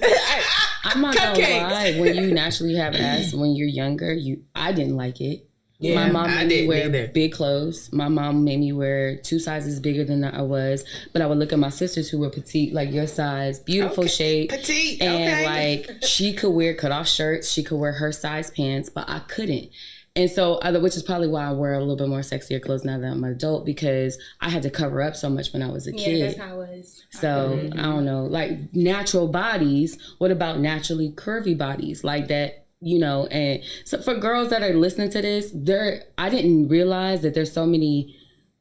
I'm not gonna lie. When you naturally have ass, when you're younger, I didn't like it. Yeah, my mom made me wear big clothes. My mom made me wear 2 sizes bigger than I was. But I would look at my sisters who were petite, like your size, beautiful shape. Petite, and like she could wear cut-off shirts. She could wear her size pants, but I couldn't. And so, which is probably why I wear a little bit more sexier clothes now that I'm an adult, because I had to cover up so much when I was a kid. Yeah, that's how it was. So, I don't know. Like, natural bodies, what about naturally curvy bodies? Like that, and so for girls that are listening to this, I didn't realize that there's so many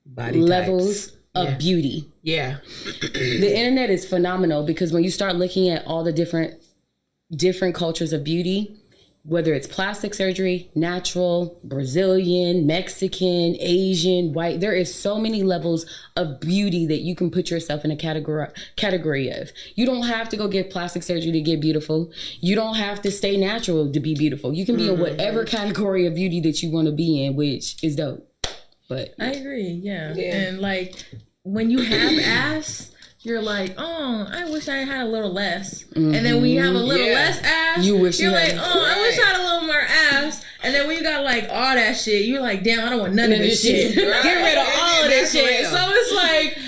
body levels types of beauty. Yeah. The internet is phenomenal because when you start looking at all the different cultures of beauty, whether it's plastic surgery, natural, Brazilian, Mexican, Asian, white, there is so many levels of beauty that you can put yourself in a category of. You don't have to go get plastic surgery to get beautiful. You don't have to stay natural to be beautiful. You can be in whatever category of beauty that you want to be in, which is dope. But I agree, yeah. And like when you have ass, you're like, oh, I wish I had a little less. And then when you have a little less ass, you're like, I wish I had a little more ass. And then when you got like all that shit, you're like, damn, I don't want none of this shit. Get rid of all of this shit. So it's like,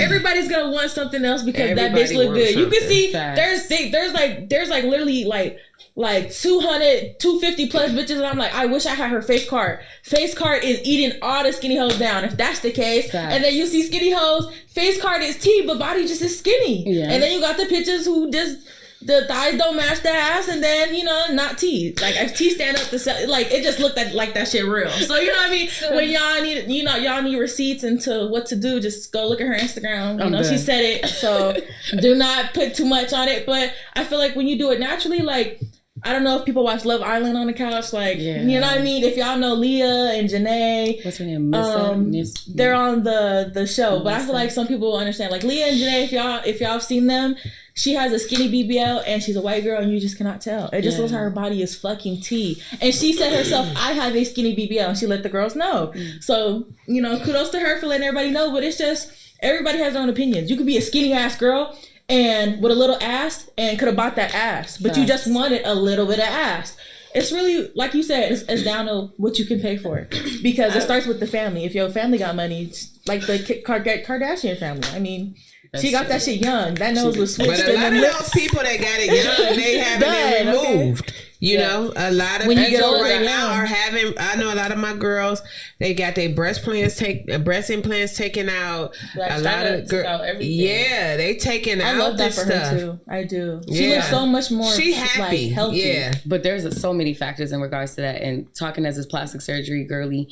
everybody's gonna want something else because that bitch look good. You can see there's like literally like 200, 250 plus bitches, and I'm like, I wish I had her face card. Face card is eating all the skinny hoes down, if that's the case. Facts. And then you see skinny hoes, face card is T, but body just is skinny. Yeah. And then you got the pictures who just, the thighs don't match the ass, and then, not T. Like, if T stand up to like, it just looked like that shit real. So, you know what I mean? When y'all need, y'all need receipts into what to do, just go look at her Instagram. She said it, so do not put too much on it. But I feel like when you do it naturally, like, I don't know if people watch Love Island on the couch, like, you know what I mean? If y'all know Leah and Janae. What's her name? They're on the show, but I feel like some people will understand. Like, Leah and Janae, if y'all have seen them, she has a skinny BBL and she's a white girl and you just cannot tell. It just looks like her body is fucking tea. And she said herself, I have a skinny BBL, and she let the girls know. So, you know, kudos to her for letting everybody know, but it's just, everybody has their own opinions. You could be a skinny ass girl and with a little ass and could have bought that ass, but you just wanted a little bit of ass. It's really, like you said, it's down to what you can pay for it. Because it starts with the family. If your family got money, like the Kardashian family. I mean, she got that shit young. That nose was switched. But a lot of those people that got it young, they having it removed. Okay. You know, a lot of people right now are having. I know a lot of my girls. They got their breast implants taken out. Like a lot of girls, yeah, they taking out. I love that for her too. I do. She looks so much more. She happy, like, healthy. Yeah. But there's so many factors in regards to that. And talking as a plastic surgery girly,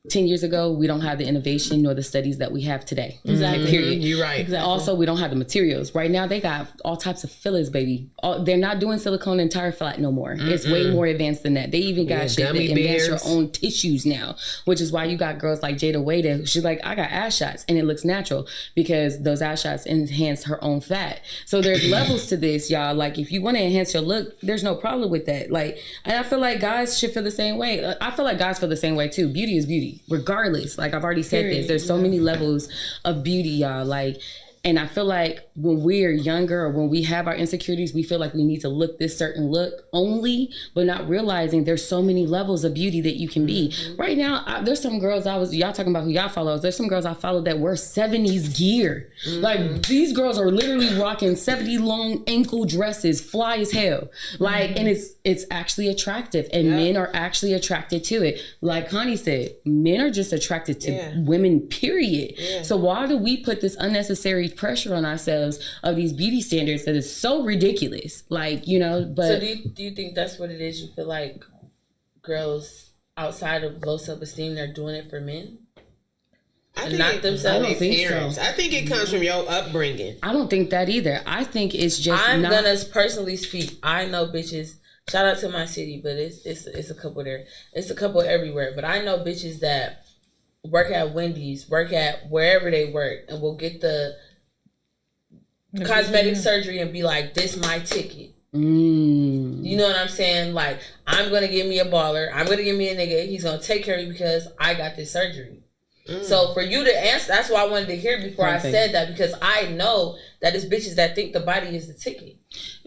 10 years ago, we don't have the innovation nor the studies that we have today. Exactly. Period. You're right. Exactly. Also, we don't have the materials. Right now, they got all types of fillers, baby. They're not doing silicone entire flat no more. It's way more advanced than that. They even got shit that advance your own tissues now, which is why you got girls like Bbdw. She's like, I got ass shots, and it looks natural because those ass shots enhance her own fat. So there's levels to this, y'all. Like, if you want to enhance your look, there's no problem with that. Like, and I feel like guys should feel the same way. I feel like guys feel the same way too. Beauty is beauty, regardless. Like, I've already said this. There's so many levels of beauty, y'all. Like, and I feel like when we're younger or when we have our insecurities, we feel like we need to look this certain look only, but not realizing there's so many levels of beauty that you can be. Right now, there's some girls y'all talking about who y'all follow. There's some girls I follow that wear 70s gear. Like, these girls are literally rocking 70 long ankle dresses, fly as hell. Like, and it's actually attractive, and men are actually attracted to it. Like Connie said, men are just attracted to women, period. So why do we put this unnecessary pressure on ourselves of these beauty standards that is so ridiculous? Like, you know, but so do you think that's what it is? You feel like girls outside of low self-esteem, they're doing it for men? I think not themselves. I don't think so. I think it comes from your upbringing. I don't think that either. I think it's just I'm gonna personally speak. I know bitches. Shout out to my city, but it's a couple there. It's a couple everywhere. But I know bitches that work at Wendy's, work at wherever they work, and will get the cosmetic surgery and be like, this my ticket. You know what I'm saying? Like, I'm gonna give me a baller, I'm gonna give me a nigga, he's gonna take care of you because I got this surgery. So for you to answer, that's why I wanted to hear before I said that, because I know that it's bitches that think the body is the ticket.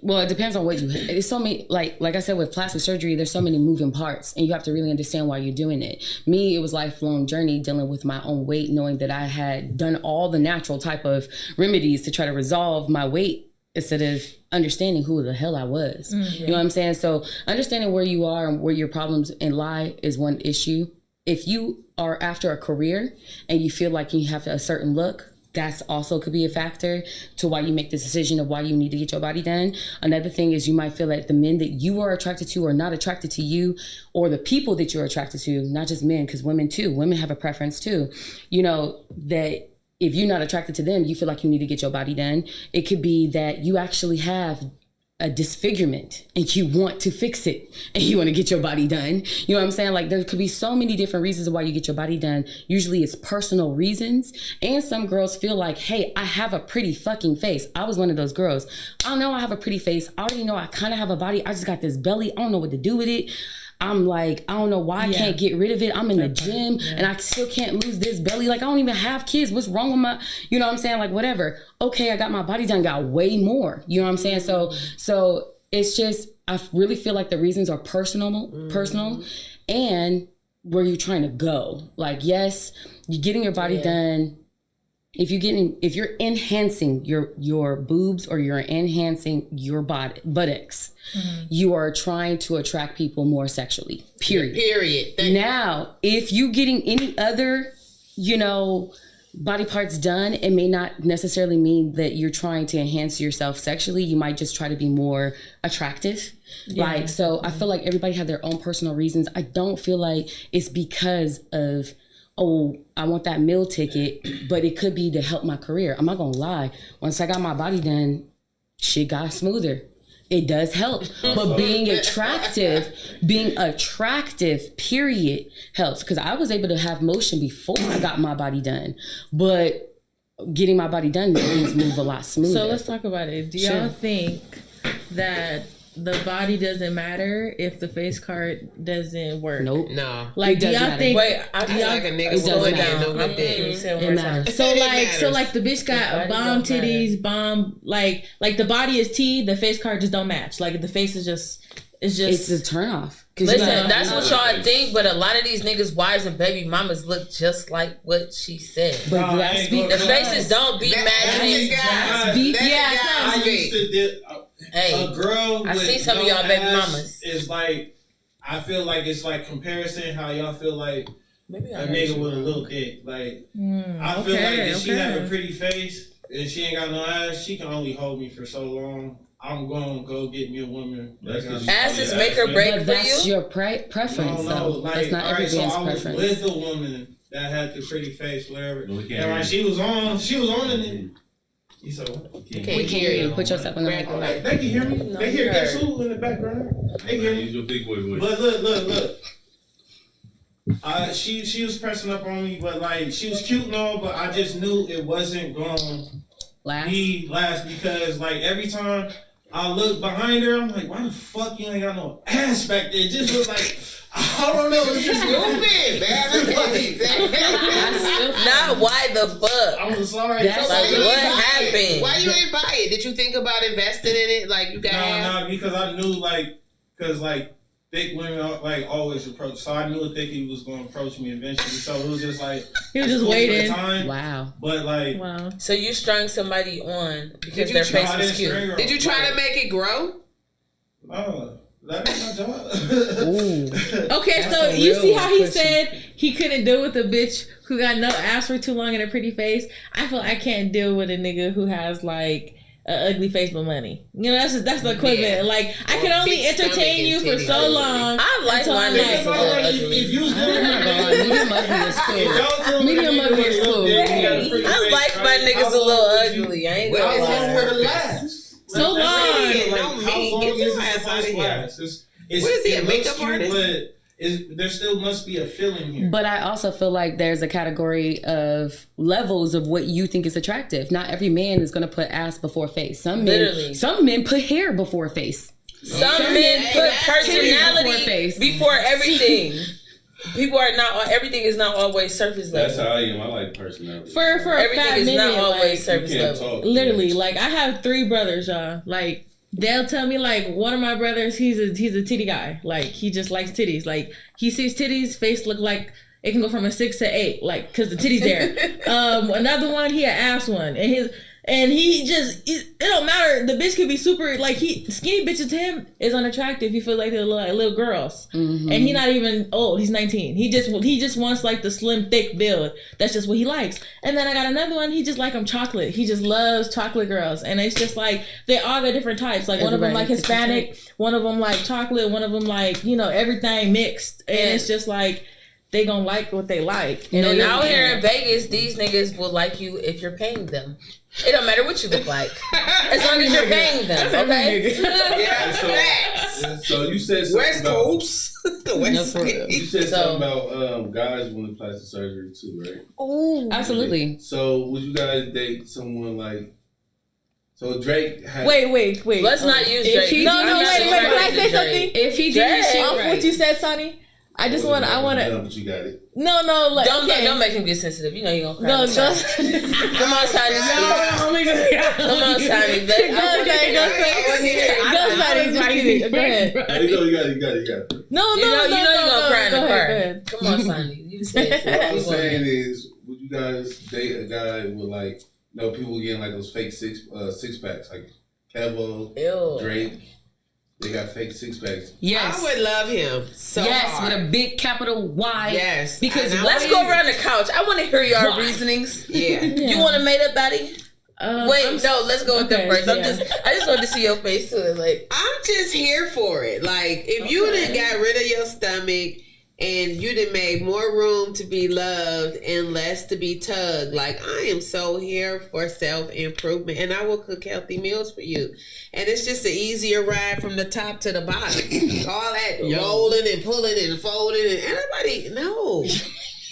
Well, it depends on what it's so many, like I said, with plastic surgery, there's so many moving parts, and you have to really understand why you're doing it. Me, it was a lifelong journey dealing with my own weight, knowing that I had done all the natural type of remedies to try to resolve my weight instead of understanding who the hell I was. You know what I'm saying? So understanding where you are and where your problems lie is one issue. If you are after a career and you feel like you have a certain look, that's also could be a factor to why you make the decision of why you need to get your body done. Another thing is you might feel that the men that you are attracted to are not attracted to you, or the people that you're attracted to, not just men, because women too. Women have a preference too. You know, that if you're not attracted to them, you feel like you need to get your body done. It could be that you actually have a disfigurement and you want to fix it and you want to get your body done. You know what I'm saying? Like, there could be so many different reasons why you get your body done. Usually it's personal reasons. And some girls feel like, hey, I have a pretty fucking face. I was one of those girls. I know I have a pretty face. I already know I kind of have a body. I just got this belly. I don't know what to do with it. I'm like, I don't know why I can't get rid of it. I'm in the gym and I still can't lose this belly. Like, I don't even have kids. What's wrong with my, you know what I'm saying? Like, whatever. Okay, I got my body done, got way more. You know what I'm saying? So it's just, I really feel like the reasons are personal, and where you're trying to go. Like, yes, you're getting your body done. If you're enhancing your boobs or you're enhancing your buttocks, you are trying to attract people more sexually. Period. Now, if you getting any other, body parts done, it may not necessarily mean that you're trying to enhance yourself sexually. You might just try to be more attractive. I feel like everybody have their own personal reasons. I don't feel like it's because of, oh, I want that meal ticket, but it could be to help my career. I'm not gonna lie. Once I got my body done, shit got smoother. It does help. But being attractive, period, helps. Because I was able to have motion before I got my body done. But getting my body done made things move a lot smoother. So let's talk about it. Do y'all think that the body doesn't matter if the face card doesn't work? Nope. No. Like, do y'all think? Wait, I feel like a nigga slow it down. It matters. So like the bitch got bomb titties, bomb like the body is T, the face card just don't match. Like the face is just it's a turn off. Listen, that's what y'all think, but a lot of these niggas' wives and baby mamas look just like what she said. But the faces don't be matching. I used to do a girl. I see some of y'all baby mamas. Is like, I feel like it's like comparison. How y'all feel like a nigga with a little dick. Like I feel like if she have a pretty face and she ain't got no ass, she can only hold me for so long. I'm going to go get me a woman. Asses make or break for you? That's your preference, though. Like, that's not every man's preference. So I was with a woman that had the pretty face, whatever. And like she was on it. You said what? We can't hear you. Put yourself in the mic. They can hear me. They hear that too in the background. They hear me. But look. She was pressing up on me, but like she was cute and all, but I just knew it wasn't going to last because like every time I look behind her, I'm like, why the fuck you ain't got no ass back there? It just was like, I don't know, it's just stupid, man. Not why the fuck. I'm sorry. That's like, what happened? Why you ain't buy it? Did you think about investing in it? Like you got No, because I knew like thick women like always approach. So I knew a thickie was going to approach me eventually. So it was just like he was just waiting. Wow. But like, so you strung somebody on because their face was cute. Did you try to make it grow? No. That ain't my job. Okay, so you see how he said he couldn't deal with a bitch who got no ass for too long and a pretty face? I feel I can't deal with a nigga who has like an ugly face but money. You know, that's the equivalent. Yeah. Like I can only entertain you for so long. I like my niggas if you was medium ugly is cool. I like my niggas a little ugly. I ain't gonna lie. So long. Get your ass out of here. What is he, a makeup artist? But there still must be a feeling here. But I also feel like there's a category of levels of what you think is attractive. Not every man is going to put ass before face. Some men put hair before face. Some men put personality before everything. Everything is not always surface level. That's how I am. I like personality. For a everything fat is minute, not always surface level. Literally, like I have 3 brothers, y'all. Like they'll tell me like one of my brothers, he's a titty guy. Like he just likes titties. Like he sees titties, face look like it can go from a 6 to 8, like because the titties there. Another one, he an ass one, and he just it don't matter. The bitch could be super like skinny bitches to him is unattractive. He feel like they're like little girls, and he not even old. He's 19. He just wants like the slim thick build. That's just what he likes. And then I got another one. He just like them chocolate. He just loves chocolate girls, and it's just like they all got different types. Like one of them like Hispanic, one of them like chocolate, one of them like everything mixed, and it's just like. They gonna like what they like. And out here in Vegas, these niggas will like you if you're paying them. It don't matter what you look like, as long as you're paying them. Okay. So you said something West Coast. The West Coast. You said something about guys wanting plastic surgery too, right? Oh, absolutely. So would you guys date someone like? So Drake has... Wait. Let's not use Drake. Wait. Can I say something? If he did his shit right. What you said, Sonny? I want to. But you got it. No. Like, don't make him get sensitive. You know you're gonna cry. Go. Come on, Sonny. Come on, Sonny. Go, Sonny. Go ahead. You got it. No. You know you're gonna cry in the car. Come on, Sonny. You say it. What I'm saying is, would you guys date a guy with like, people getting like those fake six packs like Kevo, Drake? They got fake 6-packs. Yes. I would love him so hard. With a big capital Y. Yes. Because let's go around the couch. I want to hear your reasonings. Yeah. You want a made up body? Let's go with them first. I just want to see your face too. Like I'm just here for it. Like if you done got rid of your stomach and you done made more room to be loved and less to be tugged. Like I am so here for self-improvement, and I will cook healthy meals for you. And it's just an easier ride from the top to the bottom. All that rolling and pulling and folding and everybody, no.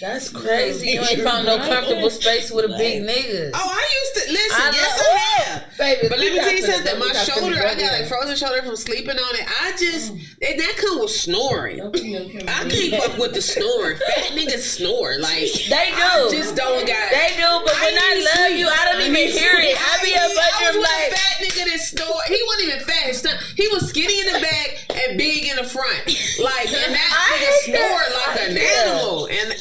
That's crazy. You ain't found no comfortable space with a big nigga. Oh, I used to listen. I have, baby. But let me tell you something. My shoulder, I got like frozen shoulder from sleeping on it. I just that come with snoring. I can't fuck with the snoring. Fat niggas snore like they do. I just don't got. They do, but when I love you, I don't even hear it. I be up under like fat nigga that snore. He wasn't even fat. He was skinny in the back and big in the front. Like and that nigga snored like an animal. And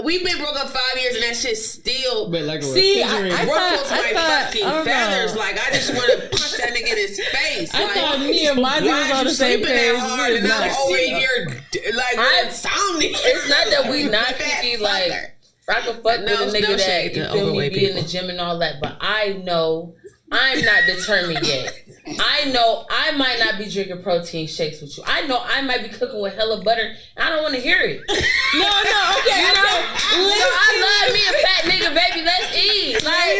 we've been broke up 5 years and that shit still. But like see, I ruffles my fucking feathers. Like I just want to punch that nigga in his face. I like, thought me and my dude was on the same page. Hard and I'm over here like insomnia. It's not that we not picky. Like I can fuck with a nigga that you feel me be in the gym and all that, but I know I'm not determined yet. I know I might not be drinking protein shakes with you. I know I might be cooking with hella butter. I don't want to hear it. No, okay. You know, I love me a fat nigga, baby. Let's eat. Like,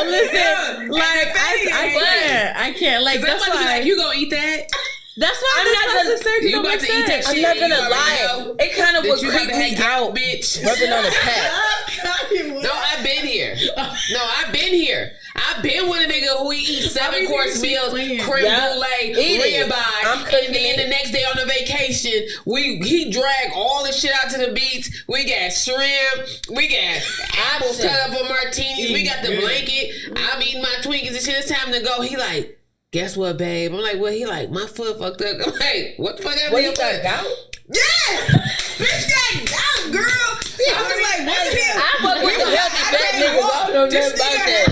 listen. Like, I can't. Like, that's why. Like, you gonna eat that? That's why I'm not gonna say you about to eat that shit. I'm not gonna lie. It kind of would creep me out, bitch. Rubbing on a pet. No, I've been here. I've been with a nigga who eats 7-course meals, creme brulee, ribeye, and then the next day on the vacation, he dragged all the shit out to the beach. We got shrimp, we got apples cut up for martinis, we got the blanket. I'm eating my Twinkies and shit. It's time to go. He like, guess what, babe? I'm like, what? He like, my foot fucked up. I'm like, what the fuck happened? What, you got gout? Yes! Bitch got gout, girl. I was like, what the hell? I fuck with the healthy fat niggas. I don't know nothing about that.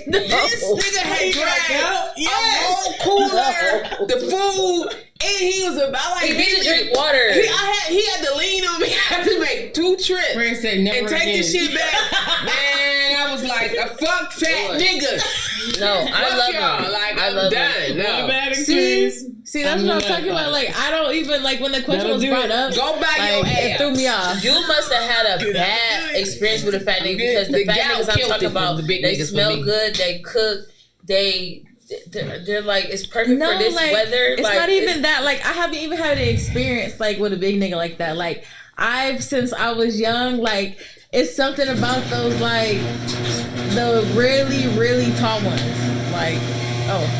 This nigga had dragged a whole cooler, the food, and he was about like... He need to drink water. He had to lean on me. I had to make 2 trips and take the shit back. Man, I was like, a fuck fat nigga. No, I love him. Like, I love him. No. See, that's what I'm talking about. Like, I don't even, like, when the question was brought up, go buy your ass. It threw me off. You must have had a bad experience with a fat nigga because the fat niggas I'm talking about, they smell good, they cook, they're like, it's perfect for this weather. It's not even that. Like, I haven't even had an experience, like, with a big nigga like that. Like, since I was young, like, it's something about those, like, the really, really tall ones. Like, open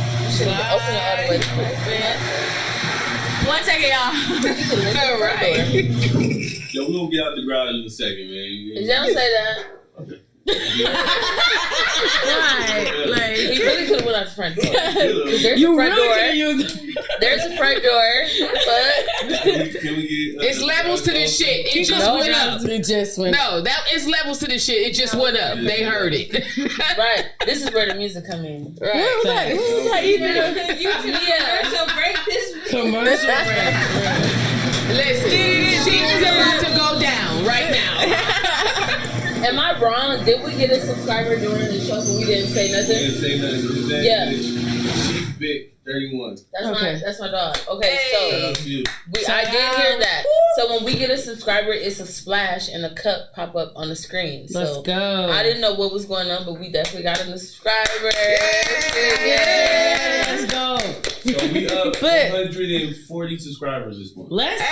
it all the way. 1 second, y'all. All right. Yo, we're gonna get out the garage in a second, man. Don't say that. Okay. Right. Like, he really could have went out the front door. There's a front door. There's a front door, but Can we get, it's levels to this shit. It just went up. It just went up. No, it's levels to this shit. It just went up. They heard it. Right. This is where the music come in. Right. what was that even? Commercial break this Commercial break. Listen, she is about to go down right now. Am I wrong? Did we get a subscriber during the show but we didn't say nothing? Didn't say nothing. Yeah. She's big, 31. That's my dog. Okay, Shout out to you. I did hear that. So when we get a subscriber, it's a splash and a cup pop up on the screen. Let's so go. I didn't know what was going on, but we definitely got a subscriber. Yeah. Let's go. So we up 140 subscribers this month. Let's go.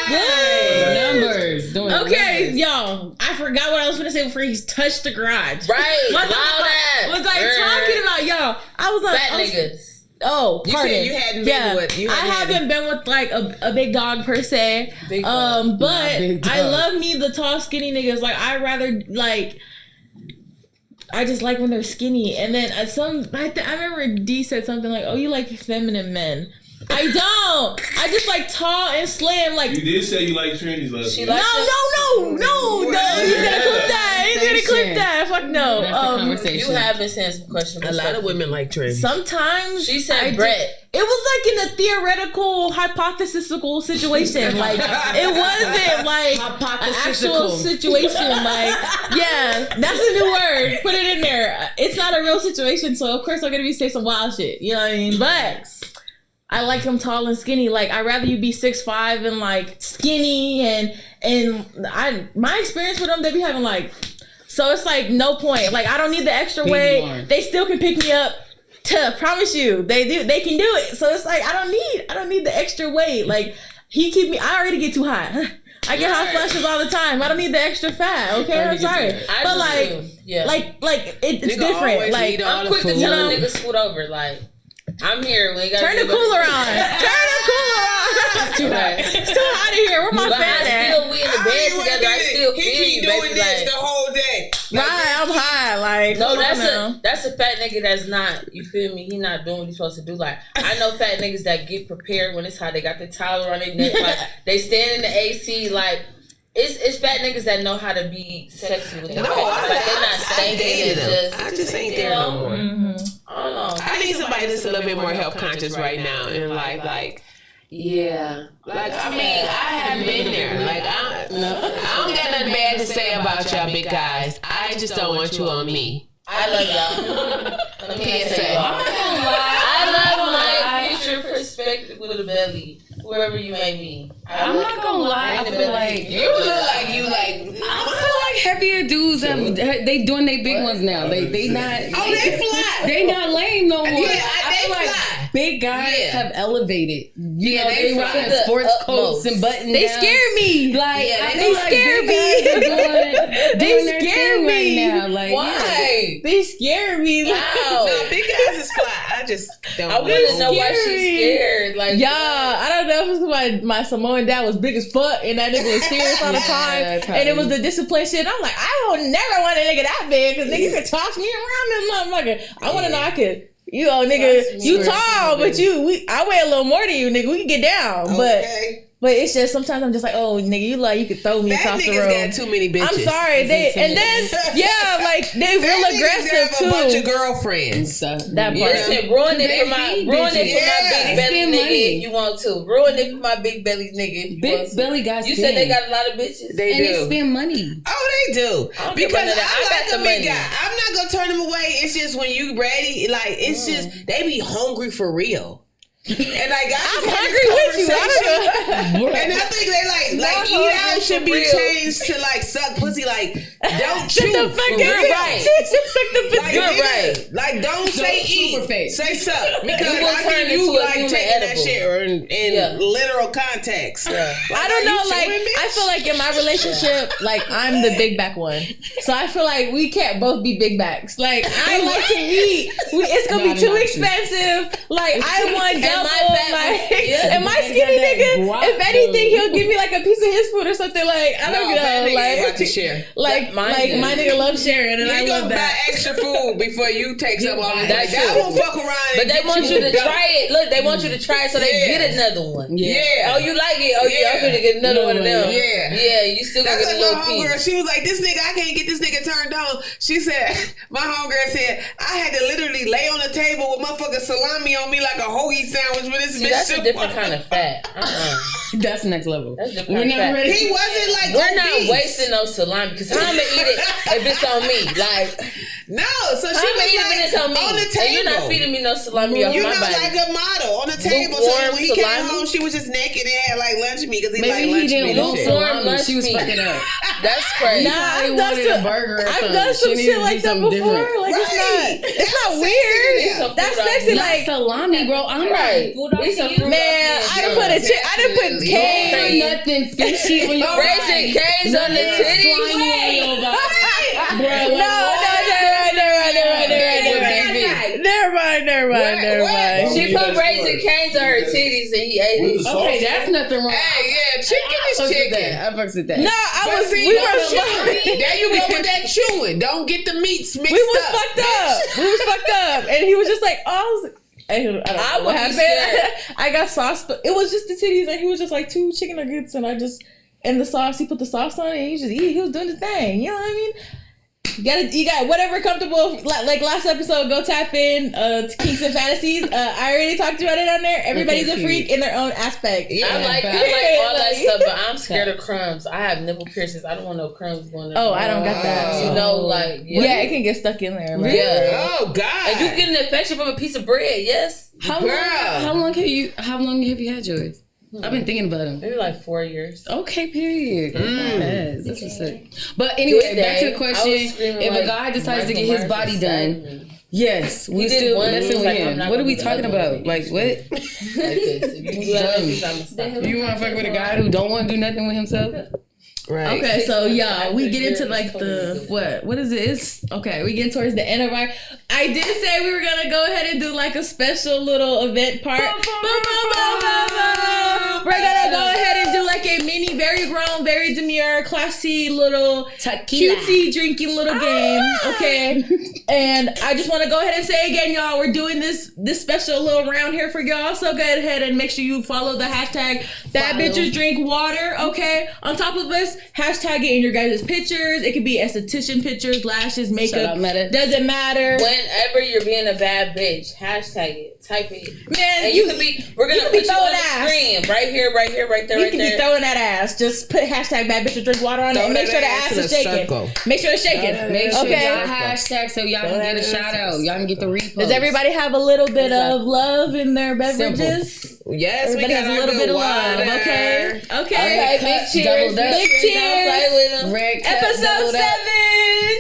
Good. Numbers. Doing Okay, numbers. y'all. I forgot what I was going to say before he touched the garage. Right. What the Loud fuck ass. was I talking about, y'all? I was like, Fat niggas. Oh, You pardon. said you hadn't been with. I haven't been with like a big dog per se. Big dog. But big dog. I love me the tall, skinny niggas. Like I rather like. I just like when they're skinny. And then I remember D said something like, "Oh, you like feminine men." I don't. I just like tall and slim. Like You did say you like trannies last week. no. He's gonna clip that. He's gonna clip that. Fuck no. That's the conversation. You have been saying some questions. A lot of women like trends. Sometimes She said Brett. It was like in a theoretical, hypothesical situation. Like it wasn't like an actual situation. Like yeah, that's a new word. Put it in there. It's not a real situation, so of course I'm gonna be saying some wild shit. You know what I mean? But I like them tall and skinny. Like I'd rather you be 6'5" and like skinny and my experience with them, they be having like, so it's like no point. Like I don't need the extra weight. They still can pick me up. Promise you, they can do it. So it's like I don't need the extra weight. Like he keep me. I already get too hot. I get hot flashes all the time. I don't need the extra fat. Okay, I'm sorry, but like it's different. Like I'm quick to tell a nigga scoot over. Like I'm here. Turn the cooler on. Turn the cooler on. It's too hot. It's too hot in here. Where my fat at? We in the bed together. I still feel you, baby. This the whole day. Right, I'm high. Like no, that's a fat nigga that's not. You feel me? He not doing what he's supposed to do. Like I know fat niggas that get prepared when it's hot. They got the towel on their neck. Like they stand in the AC. Like it's fat niggas that know how to be sexy with them. Like they're not stinking. I just ain't there no more. I don't know. I need somebody that's a little bit more health conscious right now in life. Like, yeah. Like, I mean, I have been there. Like, I don't got nothing bad to say about y'all big guys. I just don't want you on me. I love y'all. Let me say, I love my future perspective with a belly, whoever you may be. I'm not gonna lie. I feel like you look like you like. I feel like heavier dudes they doing their big ones now. They not. Oh, they fly. They not lame no more. Yeah, I feel fly. like big guys have elevated. You know, they rocking sports coats and buttons. They scare me. Like they scare me. They scare me right now. Like why? They scare me. No, big guys is fly. I just don't. I wouldn't know why she's scared. Like I don't know if it's because my Samoan dad was big as fuck and that nigga was serious all the time, and it was the discipline shit. I'm like, I would never want a nigga that big because nigga could toss me around this motherfucker. I want to know I could. You know, nigga, you tall, but I weigh a little more than you, nigga. We can get down, but it's just sometimes I'm just like, oh, nigga, you could throw me across the room. Got too many bitches. I'm sorry, they real aggressive too. A bunch of girlfriends. That part. Listen, ruin it for my big belly nigga if you want to. Ruin it for my big belly nigga if you want to. Big belly guys. You said they got a lot of bitches. They do. They spend money. Oh, they do. Because I like a big guy. I'm not gonna turn them away. It's just when you ready, like it's just they be hungry for real. And like I'm hungry with you. And I think they like eat out should be changed to like suck pussy. Like don't chew. The fuck you're right. You're right. Like don't say eat. Say suck because I think you like taking that shit in literal context. Yeah. I don't know. Like I feel like in my relationship, like I'm the big back one, so I feel like we can't both be big backs. Like I like to eat. It's gonna be too expensive. Like I want. And my skinny nigga, if anything, he'll give me like a piece of his food or something. Like I don't know, like to share. Like my nigga loves sharing, and I love that. Buy extra food before you take some off. That won't fuck around. But they want you to try it. Look, they want you to try it so they get another one. Yeah. Oh, you like it? Oh yeah, I'm gonna get another one of them. Yeah. You still gonna get a little piece. She was like, this nigga, I can't get this nigga turned on. She said, my homegirl said, I had to literally lay on the table with motherfucking salami on me like a hoagie sandwich with this bitch. That's a different kind of fat. That's next level. That's different kind of fat. He wasn't like we're not wasting no salami because how I'm gonna eat it if it's on me? Like no, so she was like if it's on me. On the table. And you're not feeding me no salami off my body. Like a model on the table. So when he came home, she was just naked and had like lunch meat because he like lunch meat. Lunch she was fucking up. That's crazy. Nah, I've done some shit like that before. Like it's not weird. That's sexy. Like salami, bro. I'm right. Man, I done put cane, nothing fishy on your Raising canes on the titties. Never mind. She put Raising Cane's on her titties and he ate it. Okay, that's nothing wrong. Hey, yeah, chicken is chicken. I fucks with that. No, we were there you go with that chewing. Don't get the meats mixed up. We was fucked up. And he was just like, oh, I don't know what happened. I got sauce, but it was just the titties, and he was just like 2 chicken nuggets, and the sauce. He put the sauce on it, and he just eat. He was doing his thing. You know what I mean? You got whatever comfortable. Like last episode, go tap in to Kinks and Fantasies. I already talked about it on there. Everybody's a freak in their own aspect. Yeah, I like all that stuff, but I'm scared of crumbs. I have nipple piercings. I don't want no crumbs going there. Oh, I don't got that. You know, like it can get stuck in there. Right? Yeah. Oh God. And you get an infection from a piece of bread. Yes. How long have you had yours? I've been thinking about him. Maybe like 4 years. Okay, period. That's what's up. But anyway, back to the question: if a guy decides to get his body done, Yes, we still messing with him. What are we talking about? Like what? You want to fuck with a guy who don't want to do nothing with himself? Right. Okay, so y'all, we get into like the what is it? It's okay. We get towards the end of our. I did say we were gonna go ahead and do like a special little event part. We're gonna go ahead and do like a mini, very grown, very demure, classy little cutesy drinking little game. Okay, and I just want to go ahead and say again, y'all, we're doing this special little round here for y'all. So go ahead and make sure you follow the hashtag That Bitches Drink Water. Okay, on top of us. Hashtag it in your guys' pictures. It could be esthetician pictures, lashes, makeup. Doesn't matter. Whenever you're being a bad bitch, hashtag it. Type it. Man, and you can be. We're gonna put you on the screen right here, right there. You can be throwing that ass. Just put hashtag Bad Bitch Drink Water on it. And make sure the ass is shaking. Make sure it's shaking. Make sure y'all hashtag so y'all can get a shout out. Y'all can get the repost. Does everybody have a little bit of love in their beverages? Simple. Yes, everybody has a little bit of love. Okay. Big cheers. Big cheers. Episode 7.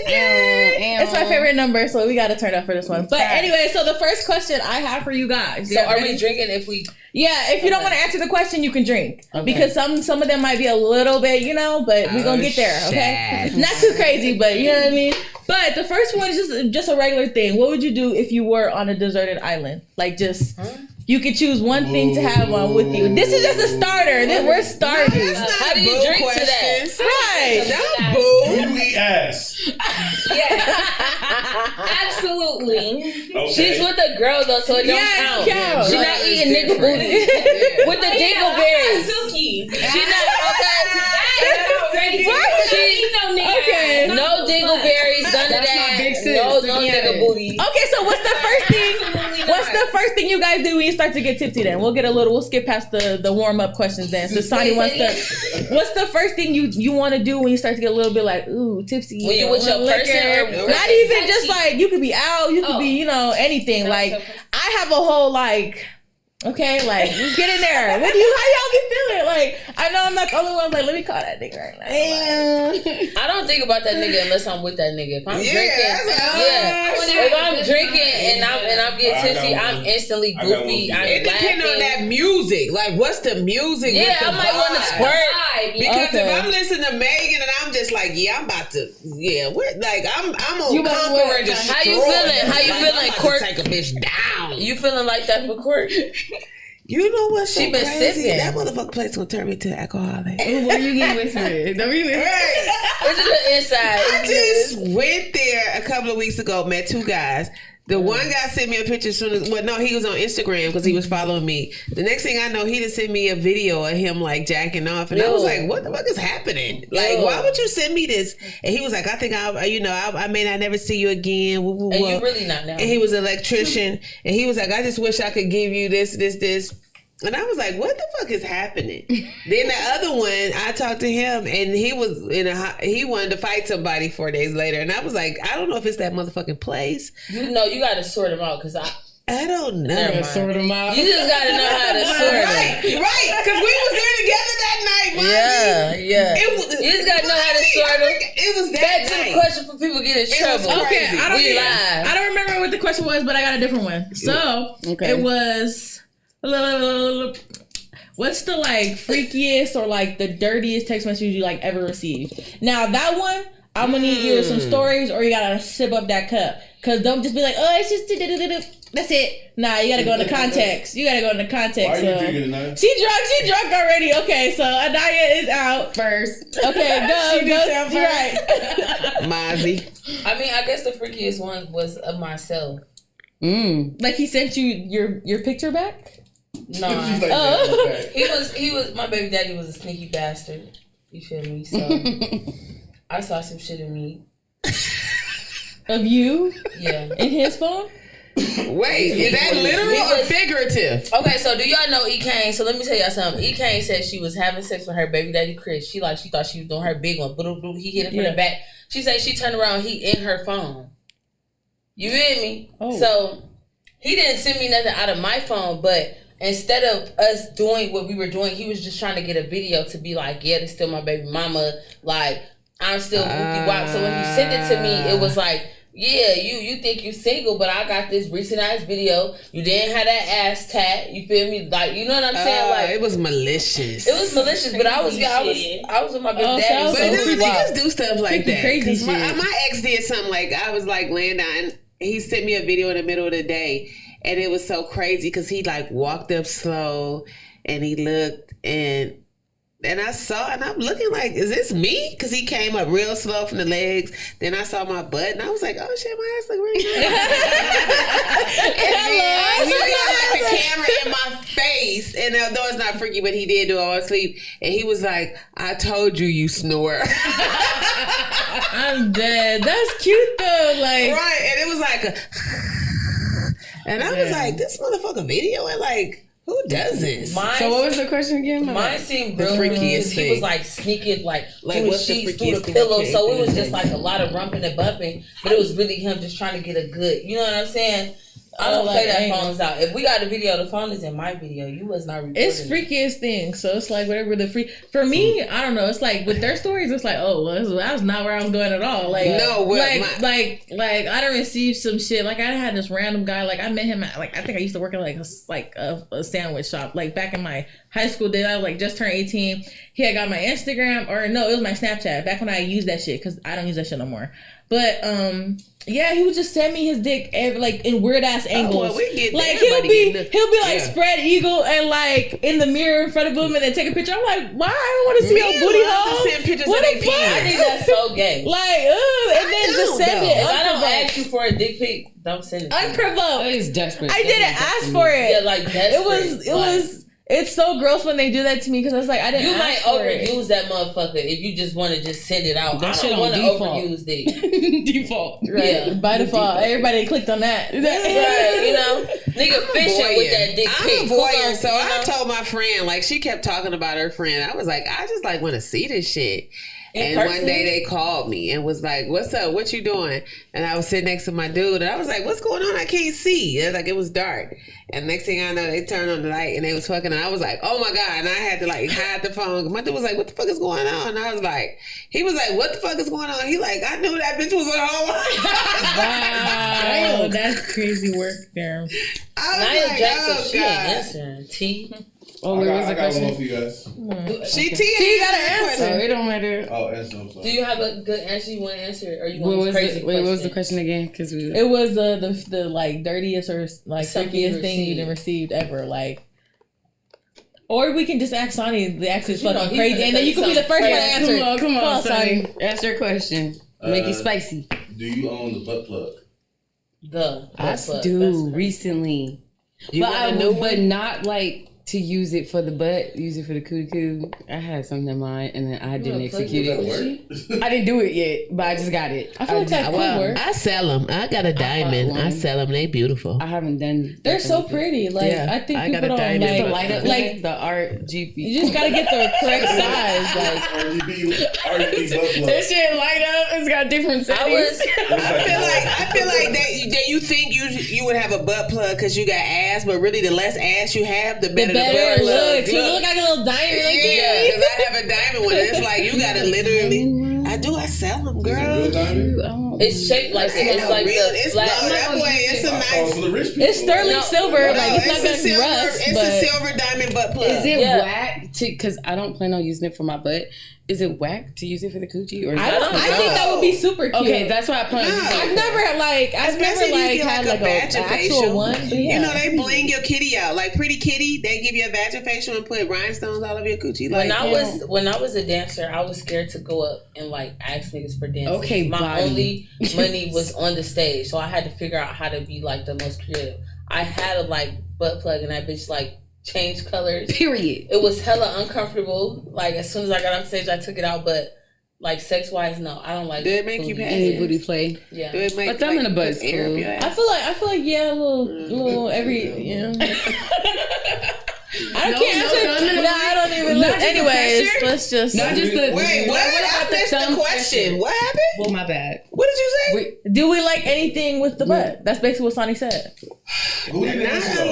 It's my favorite number, so we got to turn up for this one. But anyway, so the first question I have for you guys. So are we drinking if we... Yeah, if you don't want to answer the question, you can drink. Okay. Because some of them might be a little bit, but we're going to get there, okay? Not too crazy, but you know what I mean? But the first one is just a regular thing. What would you do if you were on a deserted island? Like just... You could choose one thing to have on with you. This is just a starter. We're starting. How do you drink to that? Right. Who do we ask? Yeah. Absolutely. Okay. She's with a girl though, so it don't count. She's not eating nigga booty. With the dingleberries. She's not okay. No dingleberries, none of that. No nigga booty. Okay, so what's the first thing? What's the first thing you guys do when you start to get tipsy? Then we'll skip past the warm up questions. Then so Sonny wants to. What's the first thing you want to do when you start to get a little bit like tipsy? When you with your person, not even just like you could be out, you could be anything. Like I have a whole like. Okay, like just get in there. How y'all be feeling? Like I know I'm not the only one. Like let me call that nigga right now. I don't think about that nigga unless I'm with that nigga. If I'm drinking, if I'm drinking and I'm getting tipsy, I'm instantly goofy. It depends on that music. Like what's the music? Yeah, I might want to squirt because if I'm listening to Megan and I'm just like, I'm about to, I'm gonna conquer and destroy. How you feeling? How you feeling, Court? Take a bitch down. You feeling like that for Court? You know what's so she been crazy? sipping. That motherfucker place gonna turn me to alcoholic. Oh, where you getting whispered? Don't be right. It's the inside. I just went there a couple of weeks ago, met two guys. The one guy sent me a picture as soon as, he was on Instagram because he was following me. The next thing I know, he just sent me a video of him like jacking off. And I was like, what the fuck is happening? Like, why would you send me this? And he was like, I think I may not never see you again. And you really not now. And he was an electrician. And he was like, I just wish I could give you this. And I was like, what the fuck is happening? Then the other one, I talked to him and he was he wanted to fight somebody 4 days later. And I was like, I don't know if it's that motherfucking place. You got to sort them out because I don't know. Sort them out. You just got to know how to sort them. Right. Because we was there together that night. Yeah. You just got to know how to sort them. It was that Back to the question for people get in trouble. Okay, I don't remember what the question was, but I got a different one. So, it was... What's the freakiest or the dirtiest text message you ever received? Now that one, I'm gonna need either some stories or you gotta sip up that cup. Cause don't just be like, oh, it's just that's it. Nah, you gotta go into context. Why are you drinking tonight? She drunk already. Okay, so Anaya is out first. Okay, go. You're right. Mozzie. I mean, I guess the freakiest one was of myself. Like he sent you your picture back? No, he was my baby daddy was a sneaky bastard. You feel me? So I saw some shit in me. Of you? Yeah. In his phone? Wait, is that literal or figurative? Okay, so do y'all know E. Kane? So let me tell y'all something. E. Kane said she was having sex with her baby daddy Chris. She thought she was doing her big one. He hit it from the back. She said she turned around. He in her phone. You feel me? Oh. So he didn't send me nothing out of my phone, but instead of us doing what we were doing, he was just trying to get a video to be like, yeah, this still my baby mama. Like, I'm still whoopty wop. So when he sent it to me, it was like yeah, you think you single, but I got this recent ass video. You didn't have that ass tat. You feel me? Like, you know what I'm saying? Like, it was malicious. It was malicious, but I was with my big daddy. But niggas do stuff like that. Crazy shit. My ex did something like, I was like laying down. He sent me a video in the middle of the day, and it was so crazy because he like walked up slow, and he looked and I saw, and I'm looking like, is this me? Because he came up real slow from the legs. Then I saw my butt, and I was like, oh shit, my ass look really good. And then he got the camera in my face, and although it's not freaky, but he did do it all asleep. And he was like, I told you, you snore. I'm dead. That's cute though. Like, right, and it was like and I was like, this motherfucker video, and like, who does this? So what was the question again? Mine seemed real freakiest thing. He was like sneaking like through the sheets, through the thing? pillow. So it was just like a lot of rumping and bumping. But it was really him just trying to get a good, you know what I'm saying? I don't play that phones out. If we got a video, the phone is in my video. You was not recording. It's freakiest thing. So it's like whatever the free. For me, I don't know. It's like with their stories, it's like, oh, well, that was not where I was going at all. Like, no, like I done received some shit. Like I had this random guy. Like I met him at, like, I think I used to work at like a sandwich shop. Like back in my high school days, I was like just turned 18. He had got my Instagram, or no, it was my Snapchat. Back when I used that shit, because I don't use that shit no more. But yeah, he would just send me his dick like in weird ass angles. Well, like he'll be like spread eagle and like in the mirror in front of him and then take a picture. I'm like, why? I don't want to see your booty hole. Send pictures what of the fuck? I think that's so gay. Like, and then just send it. If I don't ask you for a dick pic, don't send it. Unprovoked. It's desperate. I didn't ask for it. Yeah, like desperate. It was. It's so gross when they do that to me because it's like I didn't. You ask might for overuse that motherfucker if you just want to just send it out. That I don't want to overuse dick. Default. Right. Yeah, by default, everybody clicked on that. Right, you know, nigga fishing with that dick pic. I'm a voyeur, so I told my friend, like, she kept talking about her friend. I was like, I just like want to see this shit. And one day they called me and was like, what's up? What you doing? And I was sitting next to my dude and I was like, what's going on? I can't see. It was dark. And next thing I know, they turned on the light and they was fucking. And I was like, oh my God. And I had to like hide the phone. My dude was like, what the fuck is going on? And I was like, he was like, what the fuck is going on? He like, I knew that bitch was at home. Wow. That's crazy work there. Nia Jackson, she ain't answering. T. Oh, where was the question? I got one for you guys. T got an answer. It don't matter. Oh, answer. I'm sorry. Do you have a good answer you want to answer, or you what want was crazy question? What was the question again? Because it was the like dirtiest or like freakiest thing you've received ever, like. Or we can just ask Sonny the answer is fucking crazy, and then you can be the first one to answer. Come on, Sonny. Ask your question. Make it spicy. Do you own the butt plug? I do recently, but not like to use it for the butt. Use it for the coo-coo. I had something in mind, and then I didn't execute it. I didn't do it yet, but I just got it. I feel like that could work. I sell them. I got a diamond. I sell them. They beautiful. I haven't done. They're so pretty. Like yeah, I think people don't like the light up, like the art GP. You just gotta get the correct size. Like RGB that shit light up. It's got different settings. I feel like that you think you would have a butt plug because you got ass, but really the less ass you have, the better the butt plug. You look like a little diamond. Yeah, because I have a diamond one. It's like you gotta literally. I sell them, girl. It's shaped like it's like it's sterling silver. Like it's not gonna rust. It's a silver diamond butt plug. Is it whack? Because I don't plan on using it for my butt. Is it whack to use it for the coochie? Or I think that would be super cute. Okay, that's why I plan. I've never had like an actual one. But yeah. You know, they bling your kitty out like Pretty Kitty. They give you a vaginfacial and put rhinestones all over your coochie. Like, when I was a dancer, I was scared to go up and like ask niggas for dances. Okay, my only money was on the stage, so I had to figure out how to be like the most creative. I had a like butt plug and that bitch like changed colors. Period. It was hella uncomfortable. Like as soon as I got on stage, I took it out. But like sex wise, no, I don't like. Did it make you any booty play? Yeah, but thumb in the butt is cool. I feel like yeah, a little every I don't even look. Anyways, let's just not just the. Wait, what? I missed the question. What happened? Well, my bad. What did you say? Do we like anything with the butt? That's basically what Sonny said. Not a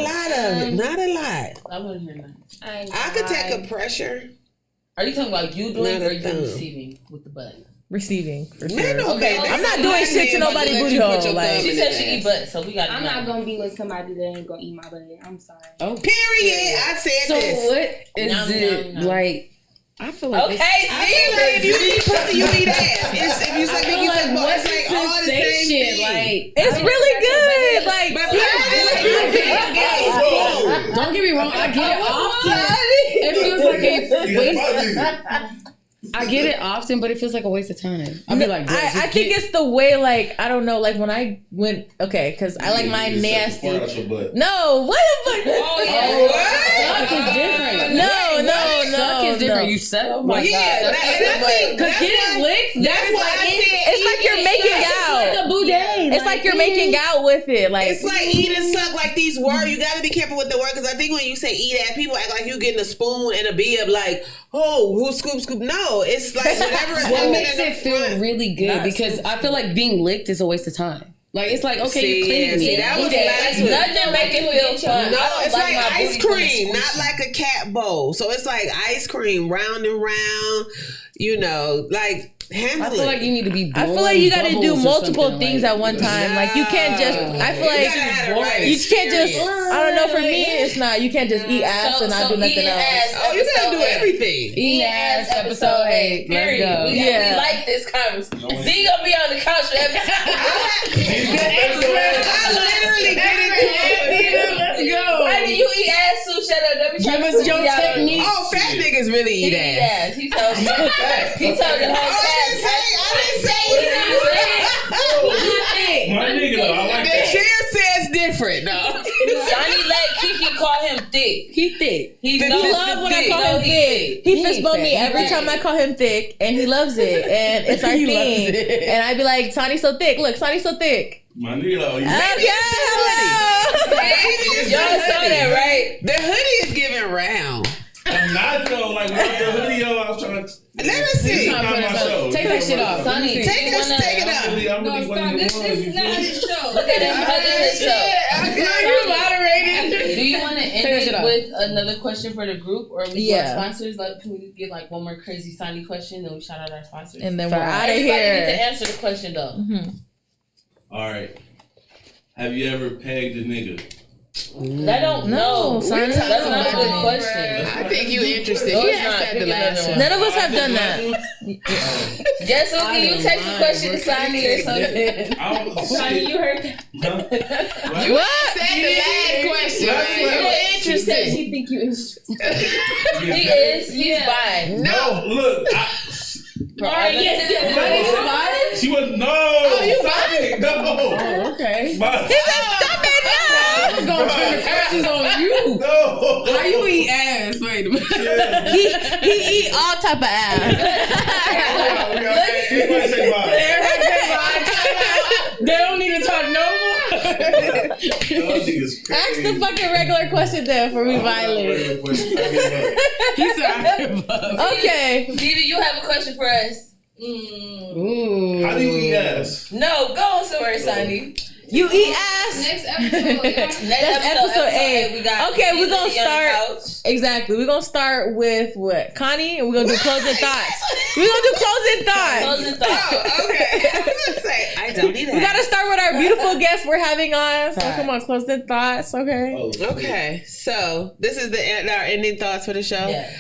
lot of it. Not a lot. I wouldn't hear that. I could take a pressure. Are you talking about you doing or you receiving with the butt? receiving for sure. Okay, I'm not doing shit to nobody booty hole. Like she said she eat butt, so we got. I'm not gonna be with somebody that ain't gonna eat my butt. I'm sorry. Oh, period. I said So this. what is it like? I feel like okay, if you eat pussy, you eat ass. If you suck dick, you suck butt. It's like all the same thing. Like it's really good. Like, don't get me wrong, I get it often. It feels like a waste. I get it often, but it feels like a waste of time. I'll be like, I think it's the way, like, I don't know, like when I went, because I like mine nasty. No, what the fuck? Oh, yeah. Suck is different. No. Suck is different. You suck. Oh my God. Because getting licked, that's why I said it's like you're making out. It's like a boudet. It's like you're making out with it. Like, it's like eat and suck, like these words. You got to be careful with the word, because I think when you say eat ass, people act like you getting a spoon and a bib, like, oh, who scoop? No, it's like whatever. What makes it feel really good, because I feel like being licked is a waste of time. Like, it's like, okay, you're cleaning me. That was last week. Nothing make it feel fun. No, it's like ice cream, not like a cat bowl. So it's like ice cream, round and round, like handle it. I feel like you need to be I feel like you got to do multiple things at one time. Like, you can't just, I feel like you can't just, I don't know, for me, it's not, you can't just eat ass and not do nothing else. Oh, you got to do everything. Eat ass, episode 8. Let's go. We like this conversation. Z gonna be on the couch for episode. I literally get it. Let's go. Why do you eat ass too? Shut up. Give us your technique. Oh, fat niggas really eat ass. He told me. He told the whole class. I didn't say My nigga, I like that. The chair says different. No. Johnny let Kiki call him thick. He thick. He loves when I call him thick. He fist bump me every time I call him thick, and he loves it. And it's our thing. And I be like, Sonny's so thick. Look, Sonny's so thick. My nigga, Y'all saw that, right? The hoodie is giving round. I'm not though. Like without the hoodie on, I was trying to. Let me see. Not my show. Take that shit off. Sonny, take it off. This is not his show. Look at him hugging his show. You moderated. Do you want to end it with another question for the group, or we want sponsors? Can we get like one more crazy Sonny question, then we shout out our sponsors, and then we're out of here. here. Need to answer the question though. Mm-hmm. All right. Have you ever pegged a nigga? I don't know. That's not a good question. I think you interested. No, He it's not. asked that the last one. None of us have done that. Guess what? Can you text the question to Sonny or something? Sonny, you heard that? What? That's the last question. You're interested. She think you interested. He is. He's fine. No, look. Yes. She was no. Oh, you buying? No. Oh, okay. He said stop it now. I'm gonna turn the questions on you. No. How you eat ass? Wait a minute. He eat all type of ass. Everybody say bye. They don't need to talk no more. Ask the fucking regular question then for me violate. He said, okay. Vivi, you have a question for us. Ooh. How do you eat ass? No, go on somewhere, Sonny. You eat ass? Next episode. That's episode 8. We got okay, we're going to start. Exactly. We're going to start with what? Connie? And we're going to do closing thoughts. We're going to do closing thoughts. Closing thoughts. Oh, okay. I was going to say, I don't need that. We got to start with our beautiful guests we're having on. So come on, closing thoughts. Okay. Okay. So this is our ending thoughts for the show. Yeah.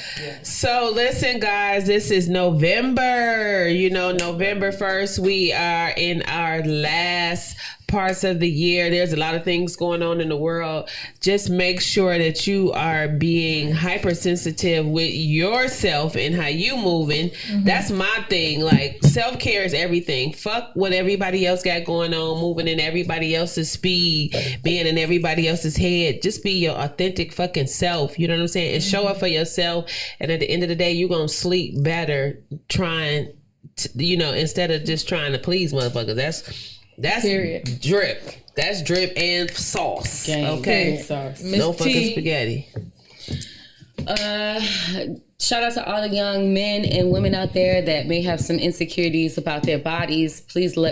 So listen, guys, this is November. November 1st, we are in our last parts of the year. There's a lot of things going on in the world. Just make sure that you are being hypersensitive with yourself and how you moving. Mm-hmm. That's my thing. Like, self-care is everything. Fuck what everybody else got going on, moving in everybody else's speed, being in everybody else's head. Just be your authentic fucking self. You know what I'm saying? And show up for yourself. And at the end of the day, you're going to sleep better trying to, instead of just trying to please motherfuckers. That's period. Drip. That's drip and sauce. Gang. Okay. Sauce. No fucking spaghetti. Shout out to all the young men and women out there that may have some insecurities about their bodies. Please do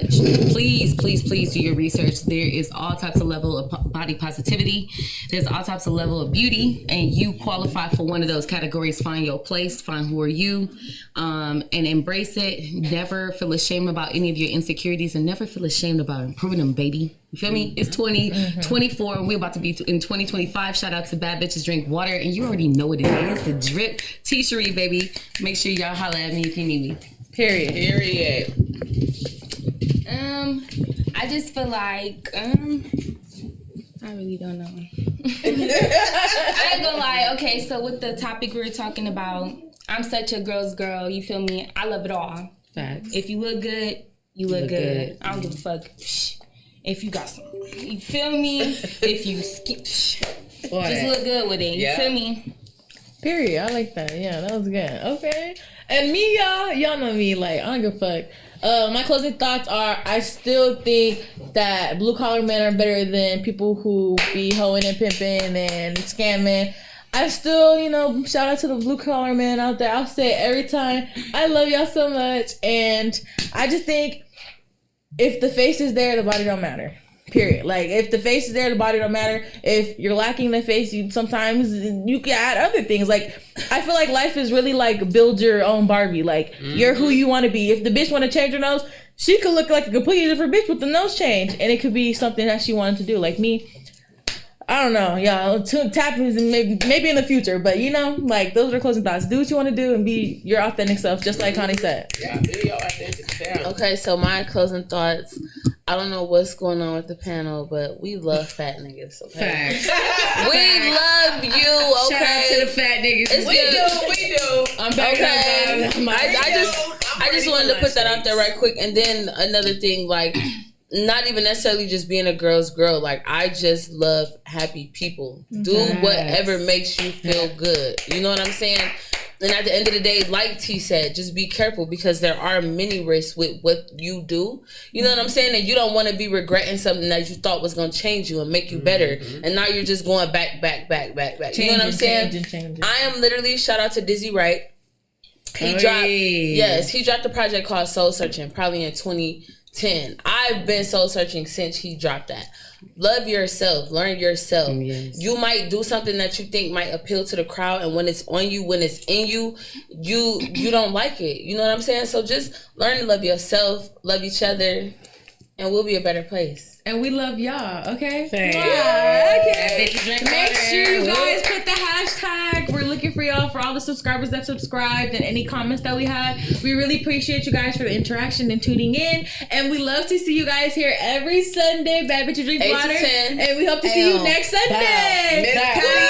your research. There is all types of level of body positivity. There's all types of level of beauty, and you qualify for one of those categories. Find your place, find who are you, and embrace it. Never feel ashamed about any of your insecurities, and never feel ashamed about improving them, baby. You feel me? It's 2024 and we're about to be in 2025. Shout out to Bad Bitches Drink Water, and you already know what it is. The Drip T-shirt, baby. Make sure y'all holler at me if you need me. Period. I just feel like I really don't know. I ain't gonna lie. Okay, so with the topic we were talking about, I'm such a girl's girl. You feel me? I love it all. Facts. If you look good, you look good. I don't give a fuck. If you got some, you feel me? If you skip, just look good with it. You feel me? Period. I like that. Yeah, that was good. Okay. And me, y'all know me. Like, I don't give a fuck. My closing thoughts are: I still think that blue collar men are better than people who be hoeing and pimping and scamming. I still, shout out to the blue collar men out there. I'll say it every time. I love y'all so much, and I just think, if the face is there, the body don't matter. Period. Like, if the face is there, the body don't matter. If you're lacking the face, sometimes you can add other things. Like, I feel like life is really like build your own Barbie. Like, you're who you want to be. If the bitch want to change her nose, she could look like a completely different bitch with the nose change, and it could be something that she wanted to do. Like me, I don't know, y'all. Tap maybe in the future, but like, those are closing thoughts. Do what you want to do and be your authentic self, just like Connie said. Yeah, be your authentic self. Okay, so my closing thoughts. I don't know what's going on with the panel, but we love fat niggas. Okay, we love you. Okay, shout out to the fat niggas. We do. I'm back. Okay, I just wanted to put that out there right quick, and then another thing, like, not even necessarily just being a girl's girl. Like, I just love happy people. Do whatever makes you feel good. You know what I'm saying? And at the end of the day, like T said, just be careful, because there are many risks with what you do. You know what I'm saying? And you don't want to be regretting something that you thought was going to change you and make you better. And now you're just going back. You know what I'm saying? Changing. I am literally, shout out to Dizzy Wright. He dropped a project called Soul Searching, probably in 2010. I've been soul searching since he dropped that. Love yourself, learn yourself. Yes. You might do something that you think might appeal to the crowd, and when it's on you, when it's in you, you don't like it. You know what I'm saying? So just learn to love yourself, love each other, and we'll be a better place. And we love y'all, okay? Thanks. Okay. Make sure you guys put the hashtag. We're looking for y'all, for all the subscribers that subscribed and any comments that we had. We really appreciate you guys for the interaction and tuning in. And we love to see you guys here every Sunday. Bad Bitches Drink Water. 8 to 10. And we hope to see you next Sunday. Miss Connie